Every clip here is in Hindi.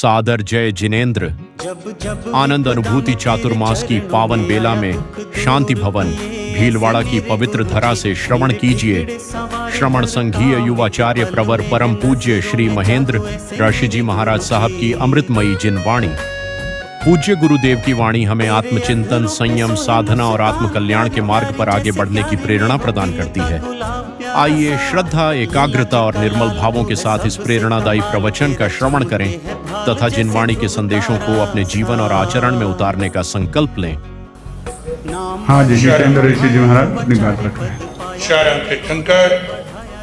सादर जय जिनेन्द्र। आनंद अनुभूति चातुर्मास की पावन बेला में शांति भवन भीलवाड़ा की पवित्र धरा से श्रवण कीजिए श्रवण संघीय युवाचार्य प्रवर परम पूज्य श्री महेंद्र ऋषि जी महाराज साहब की अमृतमयी जिनवाणी। पूज्य गुरुदेव की वाणी हमें आत्मचिंतन, संयम, साधना और आत्म कल्याण के मार्ग पर आगे बढ़ने की प्रेरणा प्रदान करती है। आइए श्रद्धा, एकाग्रता और निर्मल भावों के साथ इस प्रेरणादायी प्रवचन का श्रवण करें तथा जिनवाणी के संदेशों को अपने जीवन और आचरण में उतारने का संकल्प लें। हाँ जी, जितेंद्र ऋषि जी महाराज अपनी बात रख रहे हैं। शरण तीर्थंकर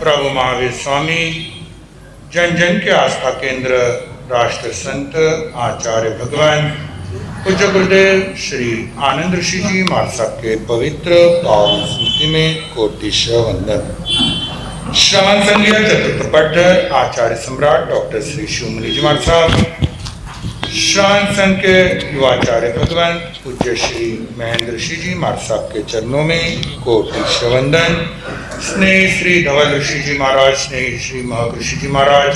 प्रभु महावीर स्वामी, जन जन के आस्था केंद्र राष्ट्र संत आचार्य भगवान पूज्य गुरुदेव श्री आनंद ऋषि जी महाराज साहब के पवित्र पावन स्मृति में कोटिशः वंदन। श्रवण संघीय चतुर्थ पट आचार्य सम्राट डॉक्टर श्री शिवमुनि जी महाराज साहब, श्रवण संघ के युवाचार्य भगवान पूज्य श्री महेंद्र ऋषि जी महाराज साहब के चरणों में कोटिशः वंदन। स्नेह श्री धवल ऋषि जी महाराज, स्नेह श्री महक ऋषि जी महाराज,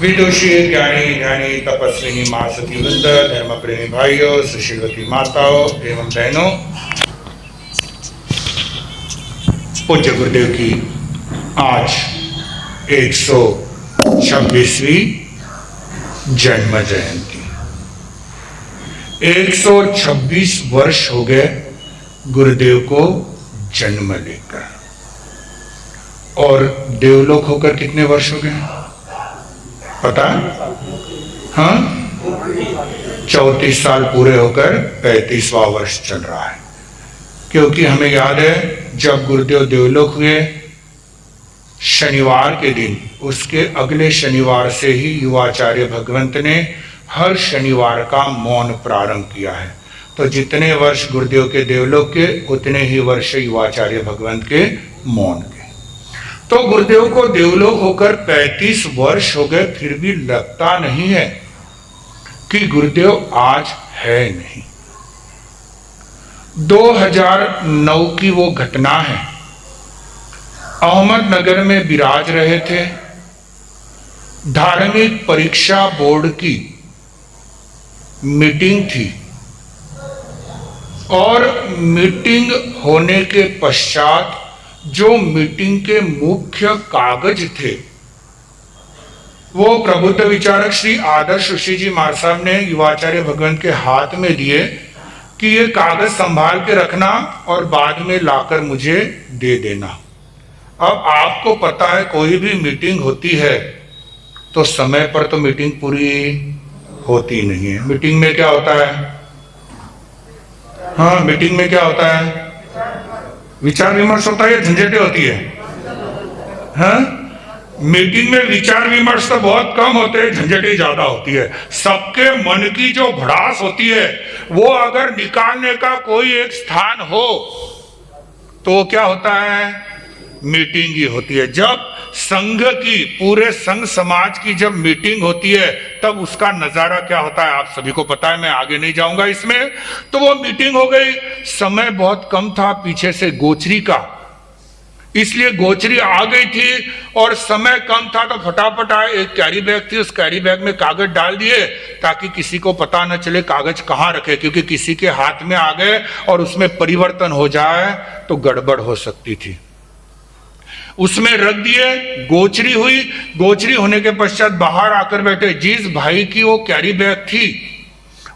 विदुषी ज्ञानी ध्यानी तपस्विनी माँ सती वृंद, धर्म प्रेमी भाइयों, सुशीलवती माताओं एवं बहनों, पूज्य गुरुदेव की आज 126वीं जन्म जयंती। 126 वर्ष हो गए गुरुदेव को जन्म लेकर, और देवलोक होकर कितने वर्ष हो गए पता? हाँ, 34 साल पूरे होकर 35वां वर्ष चल रहा है। क्योंकि हमें याद है जब गुरुदेव देवलोक हुए शनिवार के दिन, उसके अगले शनिवार से ही युवाचार्य भगवंत ने हर शनिवार का मौन प्रारंभ किया है। तो जितने वर्ष गुरुदेव के देवलोक के, उतने ही वर्ष युवाचार्य भगवंत के मौन के। तो गुरुदेव को देवलोक होकर 35 वर्ष हो गए, फिर भी लगता नहीं है कि गुरुदेव आज है नहीं। 2009 की वो घटना है, अहमदनगर में विराज रहे थे। धार्मिक परीक्षा बोर्ड की मीटिंग थी और मीटिंग होने के पश्चात जो मीटिंग के मुख्य कागज थे वो प्रबुद्ध विचारक श्री आदर्श ऋषि जी महाराज साहब ने युवाचार्य भगवंत के हाथ में दिए कि ये कागज संभाल के रखना और बाद में लाकर मुझे दे देना। अब आपको पता है कोई भी मीटिंग होती है तो समय पर तो मीटिंग पूरी होती नहीं है। मीटिंग में क्या होता है? हाँ, मीटिंग में क्या होता है? विचार विमर्श होता है या झंझटें होती है? हाँ, मीटिंग में विचार विमर्श तो बहुत कम होते हैं, झंझटें ज्यादा होती है। सबके मन की जो भड़ास होती है वो अगर निकालने का कोई एक स्थान हो तो क्या होता है? मीटिंग ही होती है। जब संघ की, पूरे संघ समाज की जब मीटिंग होती है तब उसका नजारा क्या होता है आप सभी को पता है, मैं आगे नहीं जाऊंगा इसमें। तो वो मीटिंग हो गई, समय बहुत कम था पीछे से गोचरी का, इसलिए गोचरी आ गई थी और समय कम था तो फटाफट आए। एक कैरी बैग थी, उस कैरी बैग में कागज डाल दिए ताकि किसी को पता न चले कागज कहाँ रखे, क्योंकि किसी के हाथ में आ गए और उसमें परिवर्तन हो जाए तो गड़बड़ हो सकती थी। उसमें रख दिए, गोचरी हुई। गोचरी होने के पश्चात बाहर आकर बैठे। जिस भाई की वो कैरी बैग थी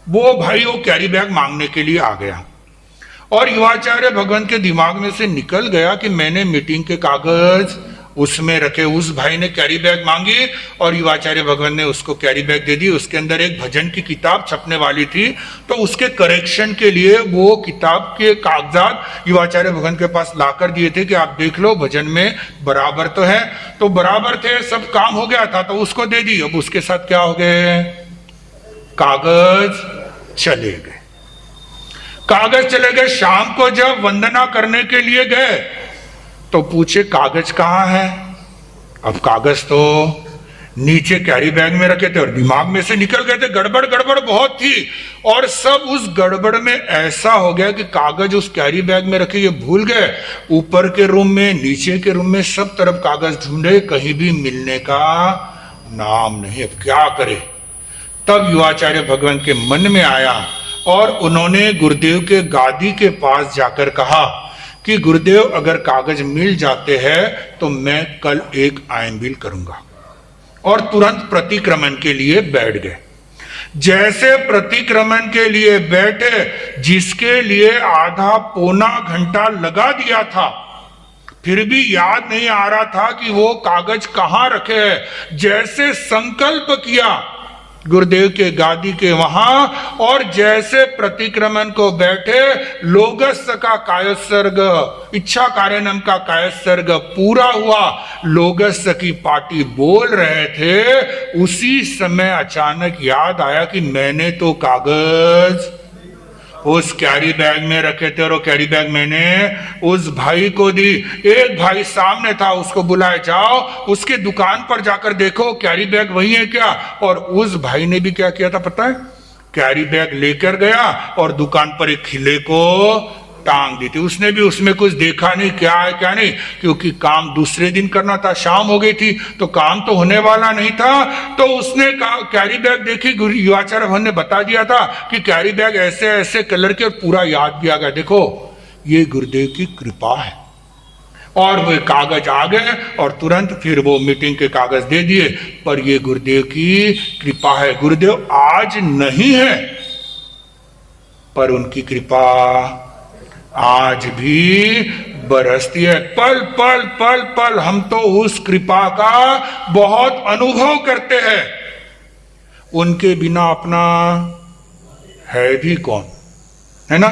वो भाई वो कैरी बैग मांगने के लिए आ गया और युवाचार्य भगवंत के दिमाग में से निकल गया कि मैंने मीटिंग के कागज उसमें रखे। उस भाई ने कैरी बैग मांगी और युवाचार्य भगवंत ने उसको कैरी बैग दे दी। उसके अंदर एक भजन की किताब छपने वाली थी, तो उसके करेक्शन के लिए वो किताब के कागजात युवाचार्य भगवंत के पास लाकर दिए थे कि आप देख लो भजन में बराबर तो है। तो बराबर थे, सब काम हो गया था तो उसको दे दी। अब उसके साथ क्या हो गए? कागज चले गए। कागज चले गए। शाम को जब वंदना करने के लिए गए तो पूछे कागज कहाँ है? अब कागज तो नीचे कैरी बैग में रखे थे और दिमाग में से निकल गए थे। गड़बड़ गड़बड़ बहुत थी और सब उस गड़बड़ में ऐसा हो गया कि कागज उस कैरी बैग में रखे ये भूल गए। ऊपर के रूम में, नीचे के रूम में सब तरफ कागज ढूंढे, कहीं भी मिलने का नाम नहीं। अब क्या करे? तब युवाचार्य भगवान के मन में आया और उन्होंने गुरुदेव के गादी के पास जाकर कहा कि गुरुदेव अगर कागज मिल जाते हैं तो मैं कल एक आयनबिल करूंगा, और तुरंत प्रतिक्रमण के लिए बैठ गए। जैसे प्रतिक्रमण के लिए बैठे, जिसके लिए आधा पौना घंटा लगा दिया था, फिर भी याद नहीं आ रहा था कि वो कागज कहां रखे हैं। जैसे संकल्प किया गुरुदेव के गादी के वहां, और जैसे प्रतिक्रमण को बैठे, लोगस का कायसर्ग, इच्छा कारणम का कायसर्ग पूरा हुआ, लोगस की पार्टी बोल रहे थे, उसी समय अचानक याद आया कि मैंने तो कागज उस कैरी बैग में रखे थे, और वो कैरी बैग मैंने उस भाई को दी। एक भाई सामने था, उसको बुलाए, जाओ उसके दुकान पर जाकर देखो कैरी बैग वही है क्या। और उस भाई ने भी क्या किया था पता है, कैरी बैग लेकर गया और दुकान पर एक खिले को टांग दी थी। उसने भी उसमें कुछ देखा नहीं क्या है क्या नहीं, क्योंकि काम दूसरे दिन करना था, शाम हो गई थी तो काम तो होने वाला नहीं था। तो उसने कैरी बैग देखी, युवाचार्य भवन ने बता दिया था कि कैरी बैग ऐसे ऐसे कलर के, और पूरा याद भी आ गया, देखो ये गुरुदेव की कृपा है। और वो कागज आ गए और तुरंत फिर वो मीटिंग के कागज दे दिए, पर ये गुरुदेव की कृपा है। गुरुदेव आज नहीं है, पर उनकी कृपा आज भी बरसती है। पल पल पल पल हम तो उस कृपा का बहुत अनुभव करते हैं। उनके बिना अपना है भी कौन, है ना।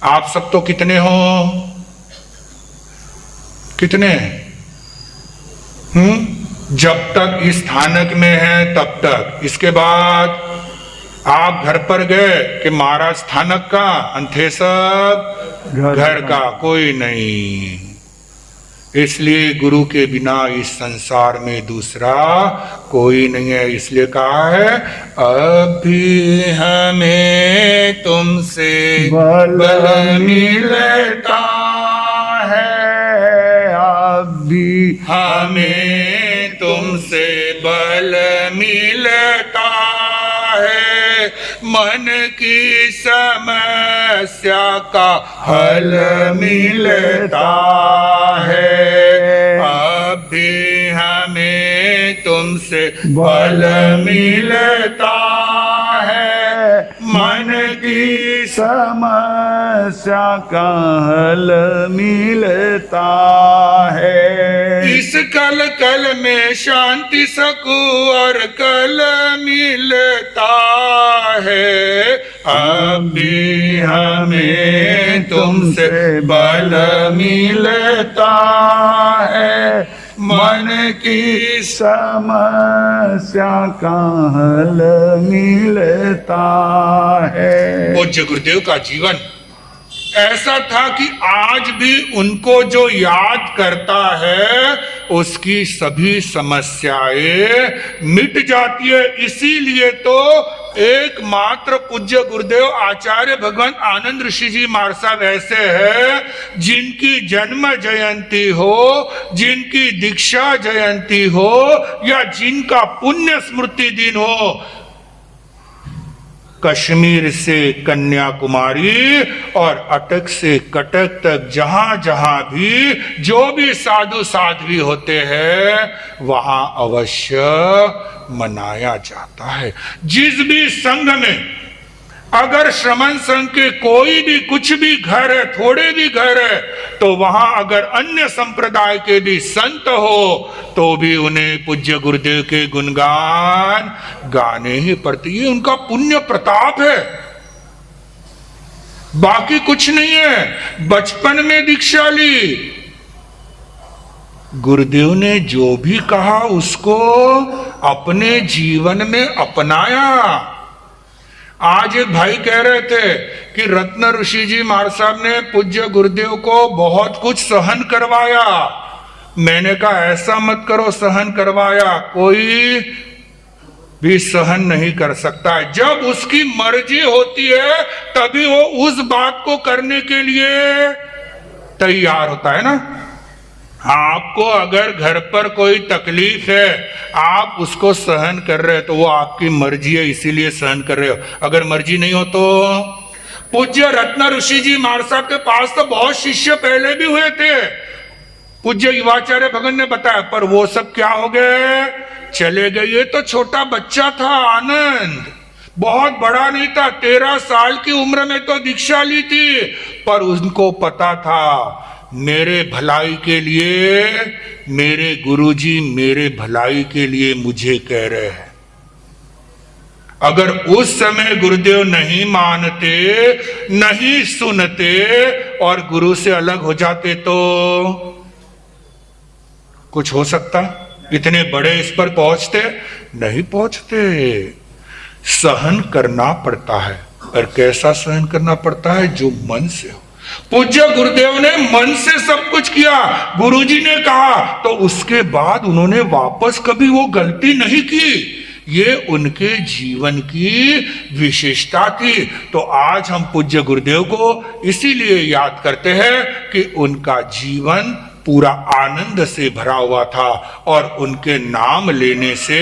आप सब तो कितने हो, कितने जब तक इस स्थानक में है तब तक, इसके बाद आप घर पर गए कि महाराज स्थानक का, अंधे सब घर का, कोई नहीं। इसलिए गुरु के बिना इस संसार में दूसरा कोई नहीं है। इसलिए कहा है, अब भी हमें तुमसे बल मिलता है, अब भी हमें तुमसे बल मिलता है, मन की समस्या का हल मिलता है, अब भी हमें तुमसे बल मिलता है, मन की समस्या का हल मिलता है। इस कल कल में शांति सकूं और कल मिलता है, अब भी हमें तुमसे बल मिलता है, मन की समस्या का हल मिलता है। पूज्य गुरुदेव का जीवन ऐसा था कि आज भी उनको जो याद करता है उसकी सभी समस्याएं मिट जाती है। इसीलिए तो एकमात्र पूज्य गुरुदेव आचार्य भगवान आनंद ऋषि जी महाराज साहब ऐसे हैं जिनकी जन्म जयंती हो, जिनकी दीक्षा जयंती हो, या जिनका पुण्य स्मृति दिन हो, कश्मीर से कन्याकुमारी और अटक से कटक तक जहां जहां भी जो भी साधु साध्वी होते हैं वहां अवश्य मनाया जाता है। जिस भी संघ में अगर श्रमण संघ के कोई भी कुछ भी घर है, थोड़े भी घर है, तो वहां अगर अन्य संप्रदाय के भी संत हो तो भी उन्हें पूज्य गुरुदेव के गुणगान गाने ही पड़ते। ये उनका पुण्य प्रताप है, बाकी कुछ नहीं है। बचपन में दीक्षा ली, गुरुदेव ने जो भी कहा उसको अपने जीवन में अपनाया। आज एक भाई कह रहे थे कि रत्न ऋषि जी महाराज साहब ने पूज्य गुरुदेव को बहुत कुछ सहन करवाया। मैंने कहा ऐसा मत करो, सहन करवाया कोई भी सहन नहीं कर सकता है। जब उसकी मर्जी होती है तभी वो उस बात को करने के लिए तैयार होता है ना। आपको अगर घर पर कोई तकलीफ है, आप उसको सहन कर रहे हो तो वो आपकी मर्जी है, इसीलिए सहन कर रहे हो। अगर मर्जी नहीं हो तो पूज्य रत्न ऋषि जी महाराज साहब के पास तो बहुत शिष्य पहले भी हुए थे, पूज्य युवाचार्य भगवान ने बताया, पर वो सब क्या हो गए, चले गए। ये तो छोटा बच्चा था आनंद, बहुत बड़ा नहीं था, 13 साल की उम्र में तो दीक्षा ली थी, पर उनको पता था मेरे भलाई के लिए, मेरे गुरुजी मेरे भलाई के लिए मुझे कह रहे हैं। अगर उस समय गुरुदेव नहीं मानते, नहीं सुनते और गुरु से अलग हो जाते तो कुछ हो सकता? इतने बड़े इस पर पहुंचते? नहीं पहुंचते। सहन करना पड़ता है, और कैसा सहन करना पड़ता है? जो मन से हो। पूज्य गुरुदेव ने मन से सब कुछ किया, गुरुजी ने कहा, तो उसके बाद उन्होंने वापस कभी वो गलती नहीं की। ये उनके जीवन की विशेषता थी। तो आज हम पूज्य गुरुदेव को इसीलिए याद करते हैं कि उनका जीवन पूरा आनंद से भरा हुआ था, और उनके नाम लेने से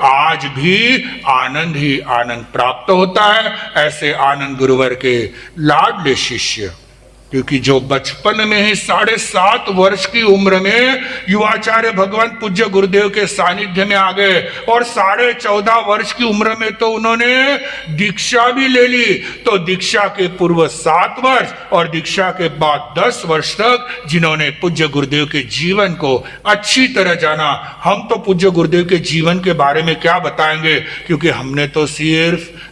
आज भी आनंद ही आनंद प्राप्त होता है। ऐसे आनंद गुरुवर के लाडले शिष्य, क्योंकि जो बचपन में ही 7.5 वर्ष की उम्र में युवाचार्य भगवान पूज्य गुरुदेव के सानिध्य में आ गए, और 14.5 वर्ष की उम्र में तो उन्होंने दीक्षा भी ले ली। तो दीक्षा के पूर्व 7 वर्ष और दीक्षा के बाद 10 वर्ष तक जिन्होंने पूज्य गुरुदेव के जीवन को अच्छी तरह जाना। हम तो पूज्य गुरुदेव के जीवन के बारे में क्या बताएंगे, क्योंकि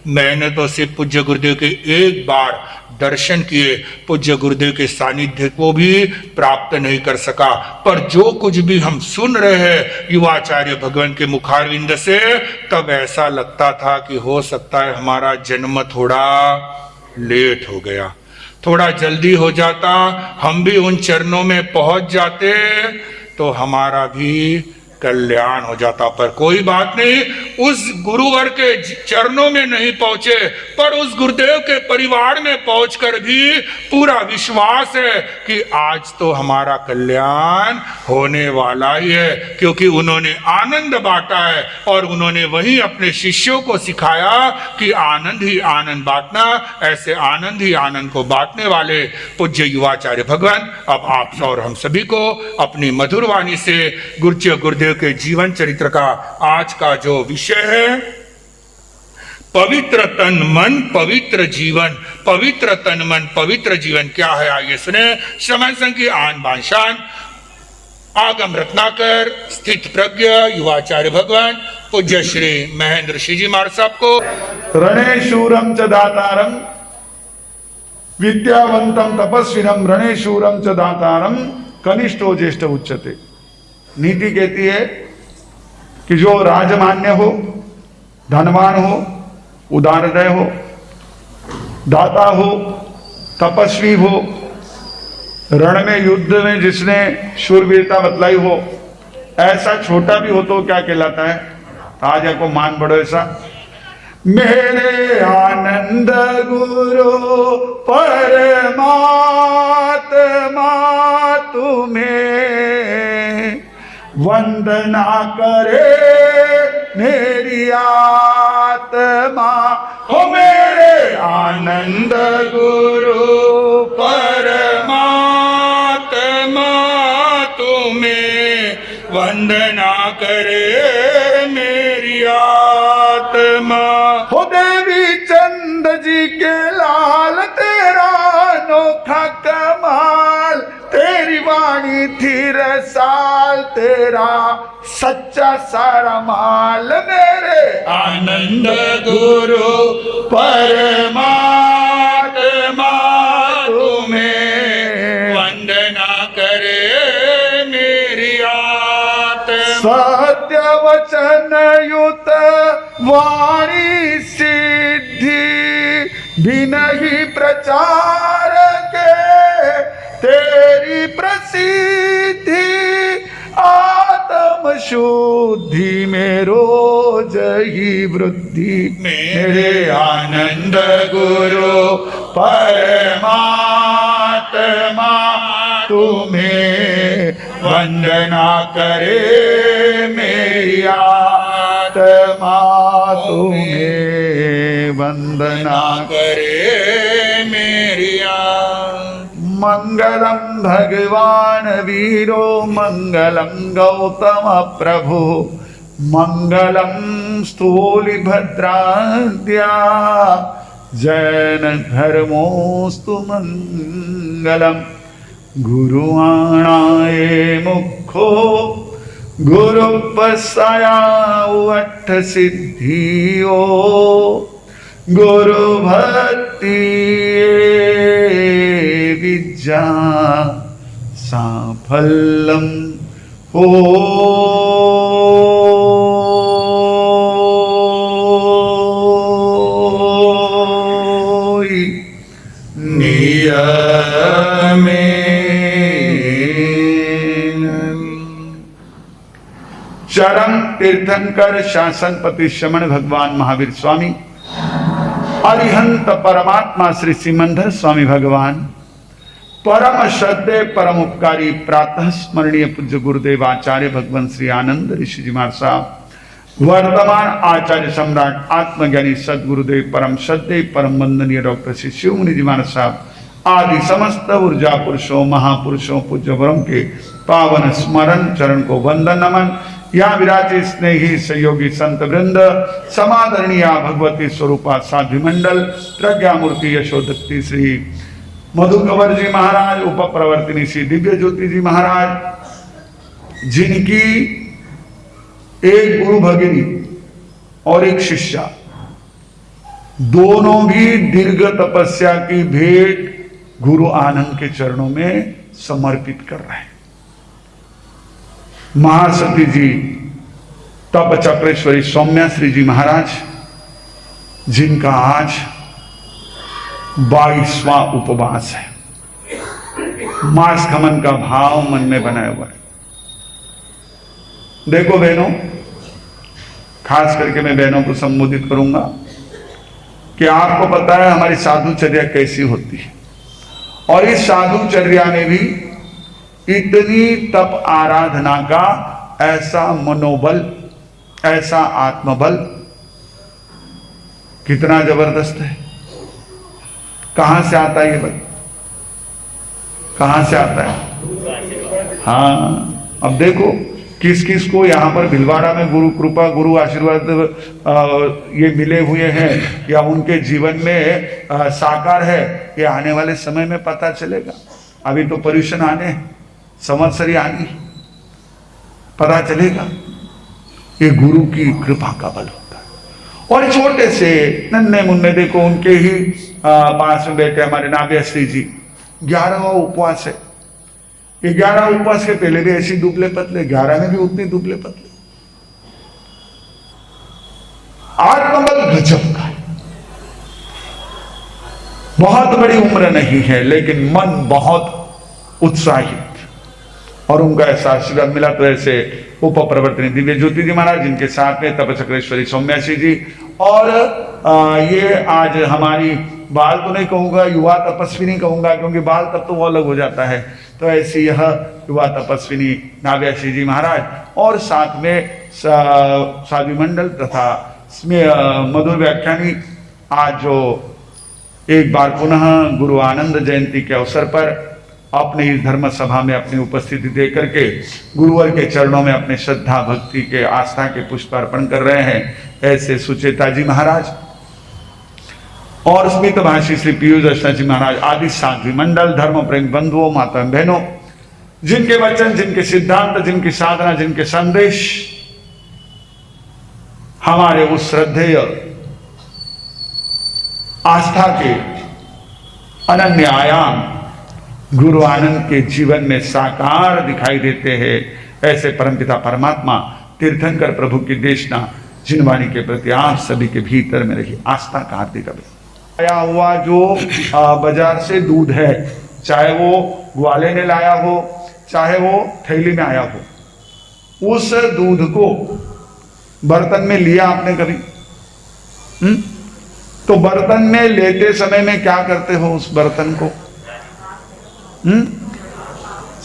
मैंने तो सिर्फ पूज्य गुरुदेव के एक बार दर्शन किए, पूज्य गुरुदेव के सानिध्य को भी प्राप्त नहीं कर सका। पर जो कुछ भी हम सुन रहे हैं युवाचार्य भगवान के मुखारविंद से, तब ऐसा लगता था कि हो सकता है हमारा जन्म थोड़ा लेट हो गया, थोड़ा जल्दी हो जाता, हम भी उन चरणों में पहुंच जाते तो हमारा भी कल्याण हो जाता। पर कोई बात नहीं, उस गुरुवर के चरणों में नहीं पहुंचे, पर उस गुरुदेव के परिवार में पहुंचकर भी पूरा विश्वास है कि आज तो हमारा कल्याण होने वाला ही है, क्योंकि उन्होंने आनंद बांटा है और उन्होंने वही अपने शिष्यों को सिखाया कि आनंद ही आनंद बांटना। ऐसे आनंद ही आनंद को बांटने वाले पूज्य युवाचार्य भगवान अब आप और हम सभी को अपनी मधुर वाणी से गुरुदेव के जीवन चरित्र का आज का जो विषय है, पवित्र तन मन पवित्र जीवन, पवित्र तन मन पवित्र जीवन क्या है, आइए सुने। श्रमण संघ की आन बान शान आगम रत्नाकर स्थित प्रज्ञ युवाचार्य भगवान पूज्य श्री महेंद्र ऋषि जी महाराज साहब को। रणे शूरम च दातारम विद्यावंतम तपस्विनम रणे शूरम च दातारम कनिष्ठो ज्येष्ठ उच्चते। नीति कहती है कि जो राजमान्य हो, धनवान हो, उदार हृदय हो, दाता हो, तपस्वी हो, रण में युद्ध में जिसने शूरवीरता बतलाई हो, ऐसा छोटा भी हो तो क्या कहलाता है? आज आपको मान बढ़ो ऐसा। मेरे आनंद गुरु परमात्मा तुम्हें वंदना करे मेरी आत्मा, हो मेरे आनंद गुरु परमात्मा तुम्हें वंदना करे मेरी आत्मा। हो देवी चंद जी के लाल तेरा अनोखा कमाल, तेरी वाणी थी रसाल, तेरा सच्चा सारा माल, मेरे आनंद गुरु परमात्मा तुम्हें वंदना करे मेरी आत्मा। सत्य वचन युत वाणी सिद्धि बिन ही प्रचार के तेरी प्रसिद्धि, आत्म शुद्धि में रोज ही वृद्धि, मेरे आनंद गुरु परमात्मा तुम्हें वंदना करे मेरी आत्मा तुम्हें वंदना करे मेरी मंगलम भगवान वीरो मंगलम गौतम प्रभु मंगलम स्थूलिभद्राद्या जैन धर्मोस्तु मंगलम गुरुआणाय मुखो गुरुपसया अट्ठ सिद्धियो गुरु भक्ति विद्या साफल्यम हो चरम तीर्थंकर शासनपति श्रमण भगवान महावीर स्वामी अरिहंत परमात्मा श्री सिमंदर स्वामी भगवान परम श्रद्धेय परम उपकारी प्रातः स्मरणीय पूज्य गुरुदेव आचार्य भगवान श्री आनंद ऋषि जी महाराज साहब वर्तमान आचार्य सम्राट आत्मज्ञानी सदगुरुदेव परम श्रद्धेय परम वंदनीय डॉक्टर श्री शिवमुनि जी महाराज साहब आदि समस्त ऊर्जा पुरुषों महापुरुषों पूज्य वरों के पावन स्मरण चरण को वंदन नमन। यहाँ विराजे स्नेही सहयोगी संत वृंद समादरणीय भगवती स्वरूपा साध्वी मंडल प्रज्ञा मूर्ति यशोदत्ती श्री मधु कंवर जी महाराज उप प्रवर्तिनी श्री दिव्य ज्योति जी महाराज जिनकी एक गुरु भगिनी और एक शिष्या दोनों भी दीर्घ तपस्या की भेंट गुरु आनंद के चरणों में समर्पित कर रहे हैं। महासती जी तप चक्रेश्वरी सौम्या श्री जी महाराज जिनका आज 22वां उपवास है, मास खमन का भाव मन में बनाया हुआ है। देखो बहनों, खास करके मैं बहनों को संबोधित करूंगा कि आपको पता है हमारी साधुचर्या कैसी होती है और इस साधुचर्या में भी इतनी तप आराधना का ऐसा मनोबल ऐसा आत्मबल कितना जबरदस्त है। कहां से आता है ये बल, कहां से आता है? हाँ, अब देखो किस किस को यहाँ पर भिलवाड़ा में गुरु कृपा गुरु आशीर्वाद ये मिले हुए हैं या उनके जीवन में साकार है, ये आने वाले समय में पता चलेगा। अभी तो पर्यूषण आने, संवत्सरी आनी, पता चलेगा। ये गुरु की कृपा का बल होता है। और छोटे से नन्हे मुन्ने देखो उनके ही पास में बैठे हमारे नाव्या श्री जी 11वां उपवास है। ये 11 उपवास के पहले भी ऐसी दुबले पतले, 11 में भी उतने दुबले पतले। आत्मबल गजब का है। बहुत बड़ी उम्र नहीं है लेकिन मन बहुत उत्साहित और उनका ऐसा आशीर्वाद मिला। तो ऐसे उप प्रवर्तनी दिव्य ज्योति जी महाराज जिनके साथ में तप चक्रेश्वरी सौम्यासी जी और ये आज हमारी बाल तो नहीं कहूंगा, युवा तपस्विनी कहूंगा क्योंकि बाल तब तो वो अलग हो जाता है। तो ऐसी यह युवा तपस्विनी नाव्यासी जी महाराज और साथ में साध्वी मंडल तथा मधुर व्याख्यानी आज जो एक बार पुनः गुरु आनंद जयंती के अवसर पर अपने इस धर्म सभा में अपनी उपस्थिति दे करके गुरुवर के चरणों में अपने श्रद्धा भक्ति के आस्था के पुष्प अर्पण कर रहे हैं, ऐसे सुचेता जी महाराज और स्मित भाषी श्री पीयूष दर्शना जी महाराज आदि साध्वी मंडल धर्म प्रेम बंधुओं माता बहनों जिनके वचन जिनके सिद्धांत जिनकी साधना जिनके संदेश हमारे उस श्रद्धेय आस्था के अनन्य आयाम गुरु आनंद के जीवन में साकार दिखाई देते हैं। ऐसे परमपिता परमात्मा तीर्थंकर प्रभु की देशना जिनवाणी के प्रति आप सभी के भीतर में रही आस्था का हार्दिक अभिनंदन। आया हुआ जो बाजार से दूध है, चाहे वो ग्वाले ने लाया हो चाहे वो थैली में आया हो, उस दूध को बर्तन में लिया आपने कभी? तो बर्तन में लेते समय में क्या करते हो? उस बर्तन को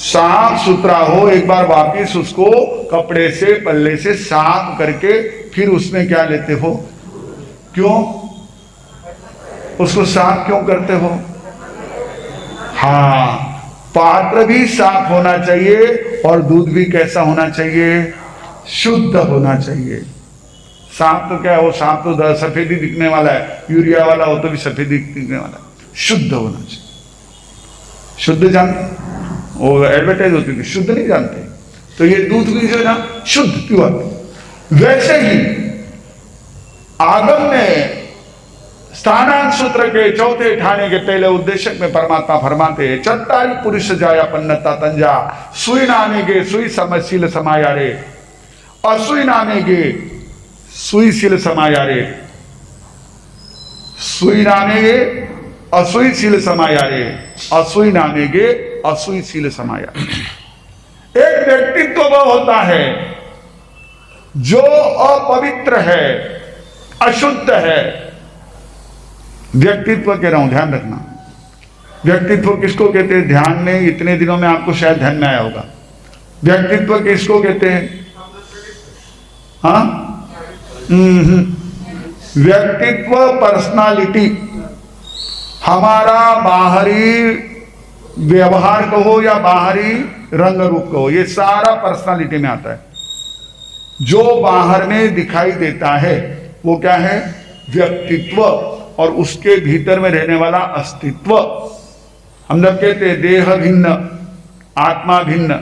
साफ सुथरा हो, एक बार वापिस उसको कपड़े से पल्ले से साफ करके फिर उसमें क्या लेते हो? क्यों उसको साफ क्यों करते हो? हाँ, पात्र भी साफ होना चाहिए और दूध भी कैसा होना चाहिए? शुद्ध होना चाहिए। साफ तो क्या है, वो साफ तो सफेदी दिखने वाला है, यूरिया वाला हो तो भी सफेदी दिखने वाला है। शुद्ध होना चाहिए। शुद्ध जानते, वो एडवर्टाइज होती थी, शुद्ध नहीं जानते। तो ये दूध भी जो है ना शुद्ध प्योर। वैसे ही आगम ने स्थानांत सूत्र के चौथे ठाणे के पहले उद्देश्य में परमात्मा फरमाते हैं, चत्तारी पुरुष जाया पन्नता तंजा सुई नामे गे सुई समशील समाया रे, असुई नामे गे सुईशील समाया रे, सुई नामे गे असुईशील समाया रे, असुई नामे गे असुईशील समाया। एक व्यक्तित्व वो होता है जो अपवित्र है, अशुद्ध है। व्यक्तित्व कह रहा हूं, ध्यान रखना। व्यक्तित्व किसको कहते हैं? ध्यान में इतने दिनों में आपको शायद ध्यान में आया होगा। व्यक्तित्व किसको कहते हैं? हाँ, व्यक्तित्व पर्सनालिटी, हमारा बाहरी व्यवहार कहो या बाहरी रंग रूप कहो, ये सारा पर्सनालिटी में आता है। जो बाहर में दिखाई देता है वो क्या है? व्यक्तित्व। और उसके भीतर में रहने वाला अस्तित्व। हम जब कहते हैं देह भिन्न आत्मा भिन्न,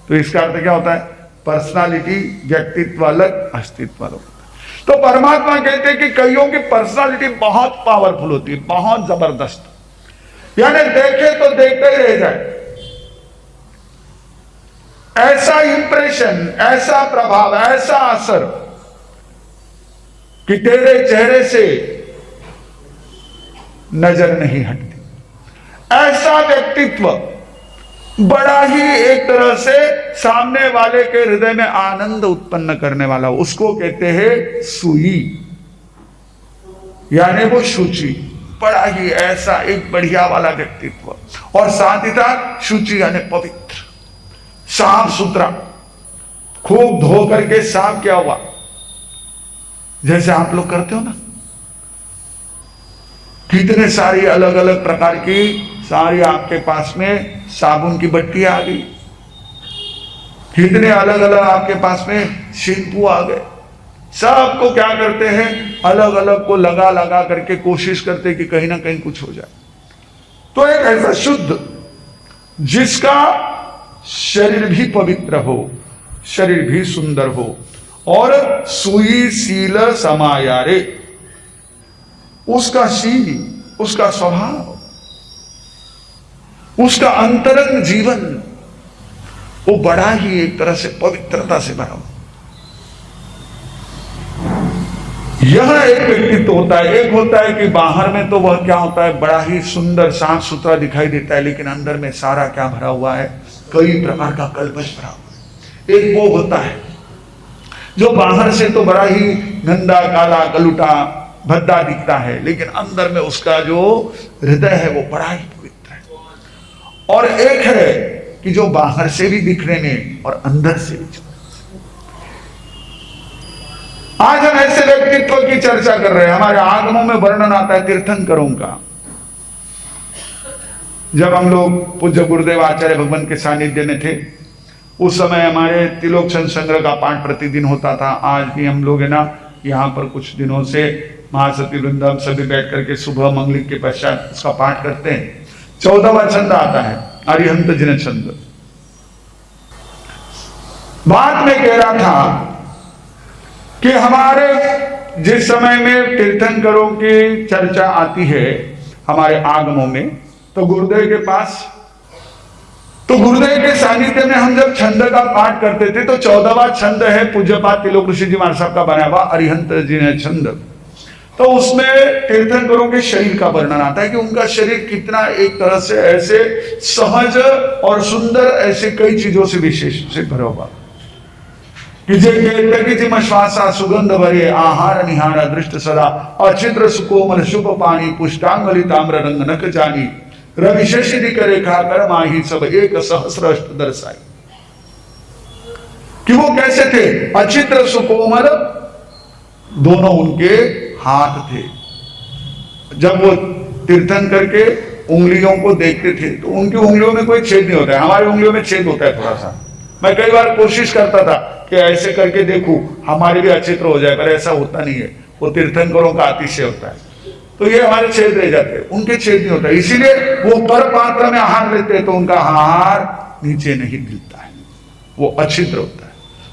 तो इसका अर्थ क्या होता है? पर्सनालिटी, व्यक्तित्व अलग, अस्तित्व अलग। तो परमात्मा कहते हैं कि कईयों की पर्सनालिटी बहुत पावरफुल होती है, बहुत जबरदस्त, यानी देखे तो देखते ही रह जाए। ऐसा इंप्रेशन, ऐसा प्रभाव, ऐसा असर कि तेरे चेहरे से नजर नहीं हटती। ऐसा व्यक्तित्व बड़ा ही एक तरह से सामने वाले के हृदय में आनंद उत्पन्न करने वाला, उसको कहते हैं सुई, यानी वो शुचि। बड़ा ही ऐसा एक बढ़िया वाला व्यक्तित्व, और साथ ही साथ शुचि यानी पवित्र, साफ सुथरा, खूब धो करके साफ किया हुआ, जैसे आप लोग करते हो ना। कितने सारी अलग अलग प्रकार की सारी आपके पास में साबुन की बट्टी आ गई, कितने अलग अलग आपके पास में शैम्पू आ गए। सबको क्या करते हैं? अलग अलग को लगा लगा करके कोशिश करते कि कहीं ना कहीं कुछ हो जाए। तो एक ऐसा शुद्ध जिसका शरीर भी पवित्र हो, शरीर भी सुंदर हो, और सुई शील समायारे, उसका शील, उसका स्वभाव, उसका अंतरंग जीवन वो बड़ा ही एक तरह से पवित्रता से भरा हो। यह एक व्यक्तित्व होता है। एक होता है कि बाहर में तो वह क्या होता है? बड़ा ही सुंदर साफ सुथरा दिखाई देता है, लेकिन अंदर में सारा क्या भरा हुआ है? कई प्रकार का कल्मश भरा हुआ है। एक वो होता है जो बाहर से तो बड़ा ही गंदा, काला, कलुटा, भद्दा दिखता है, लेकिन अंदर में उसका जो हृदय है वो बड़ा ही पवित्र है। और एक है कि जो बाहर से भी दिखने में और अंदर से भी। आज हम ऐसे व्यक्तित्व की चर्चा कर रहे हैं। हमारे आगमों में वर्णन आता है तीर्थंकरों का। जब हम लोग पूज्य गुरुदेव आचार्य भगवान के सानिध्य में थे, उस समय हमारे तिलोक्षण संग्रह का पाठ प्रतिदिन होता था। आज भी हम लोग है ना यहाँ पर कुछ दिनों से महासती वृंद हम सभी बैठ करके सुबह मंगलिक के पश्चात उसका पाठ करते हैं। 14वां छंद आता है, अरिहंत जिन छंद। बात में कह रहा था कि हमारे जिस समय में तीर्थंकरों की चर्चा आती है हमारे आगमों में, तो गुरुदेव के पास, तो गुरुदेव के सानिध्य में हम जब छंद का पाठ करते थे, तो 14वां छंद है पूज्यपाद तिलोक ऋषि जी महाराज साहब का बनाया हुआ अरिहंत जिन छंद। तो उसमें तीर्थंकरों के शरीर का वर्णन आता है कि उनका शरीर कितना एक तरह से ऐसे सहज और सुंदर, ऐसे कई चीजों से विशेष से भरा हुआ कि जे श्वासा सुगंध भरे आहार निहार दृष्ट सदा अचित्र सुकोमल शुभ पानी पुष्टांगली ताम्र रंग नक जानी रवि शशि दिक रेखा कर माही सब एक सहस्र अष्ट दर्शाई। कि वो कैसे थे? अचित्र सुकोमल दोनों उनके हाथ थे। जब वो तीर्थन करके उंगलियों को देखते थे तो उनकी उंगलियों में कोई छेद नहीं होता है, हमारी उंगलियों में छेद होता है थोड़ा सा। मैं कई बार कोशिश करता था कि ऐसे करके देखूं हमारी भी अचित्र हो जाए, पर ऐसा होता नहीं है। वो तीर्थंकरों का अतिशय होता है, तो ये हमारे छेद रह जाते हैं, उनके छेद नहीं होता। इसीलिए वो पर पात्र में आहार लेते हैं तो उनका आहार नीचे नहीं गिरता है, वो अछिद्र होता है।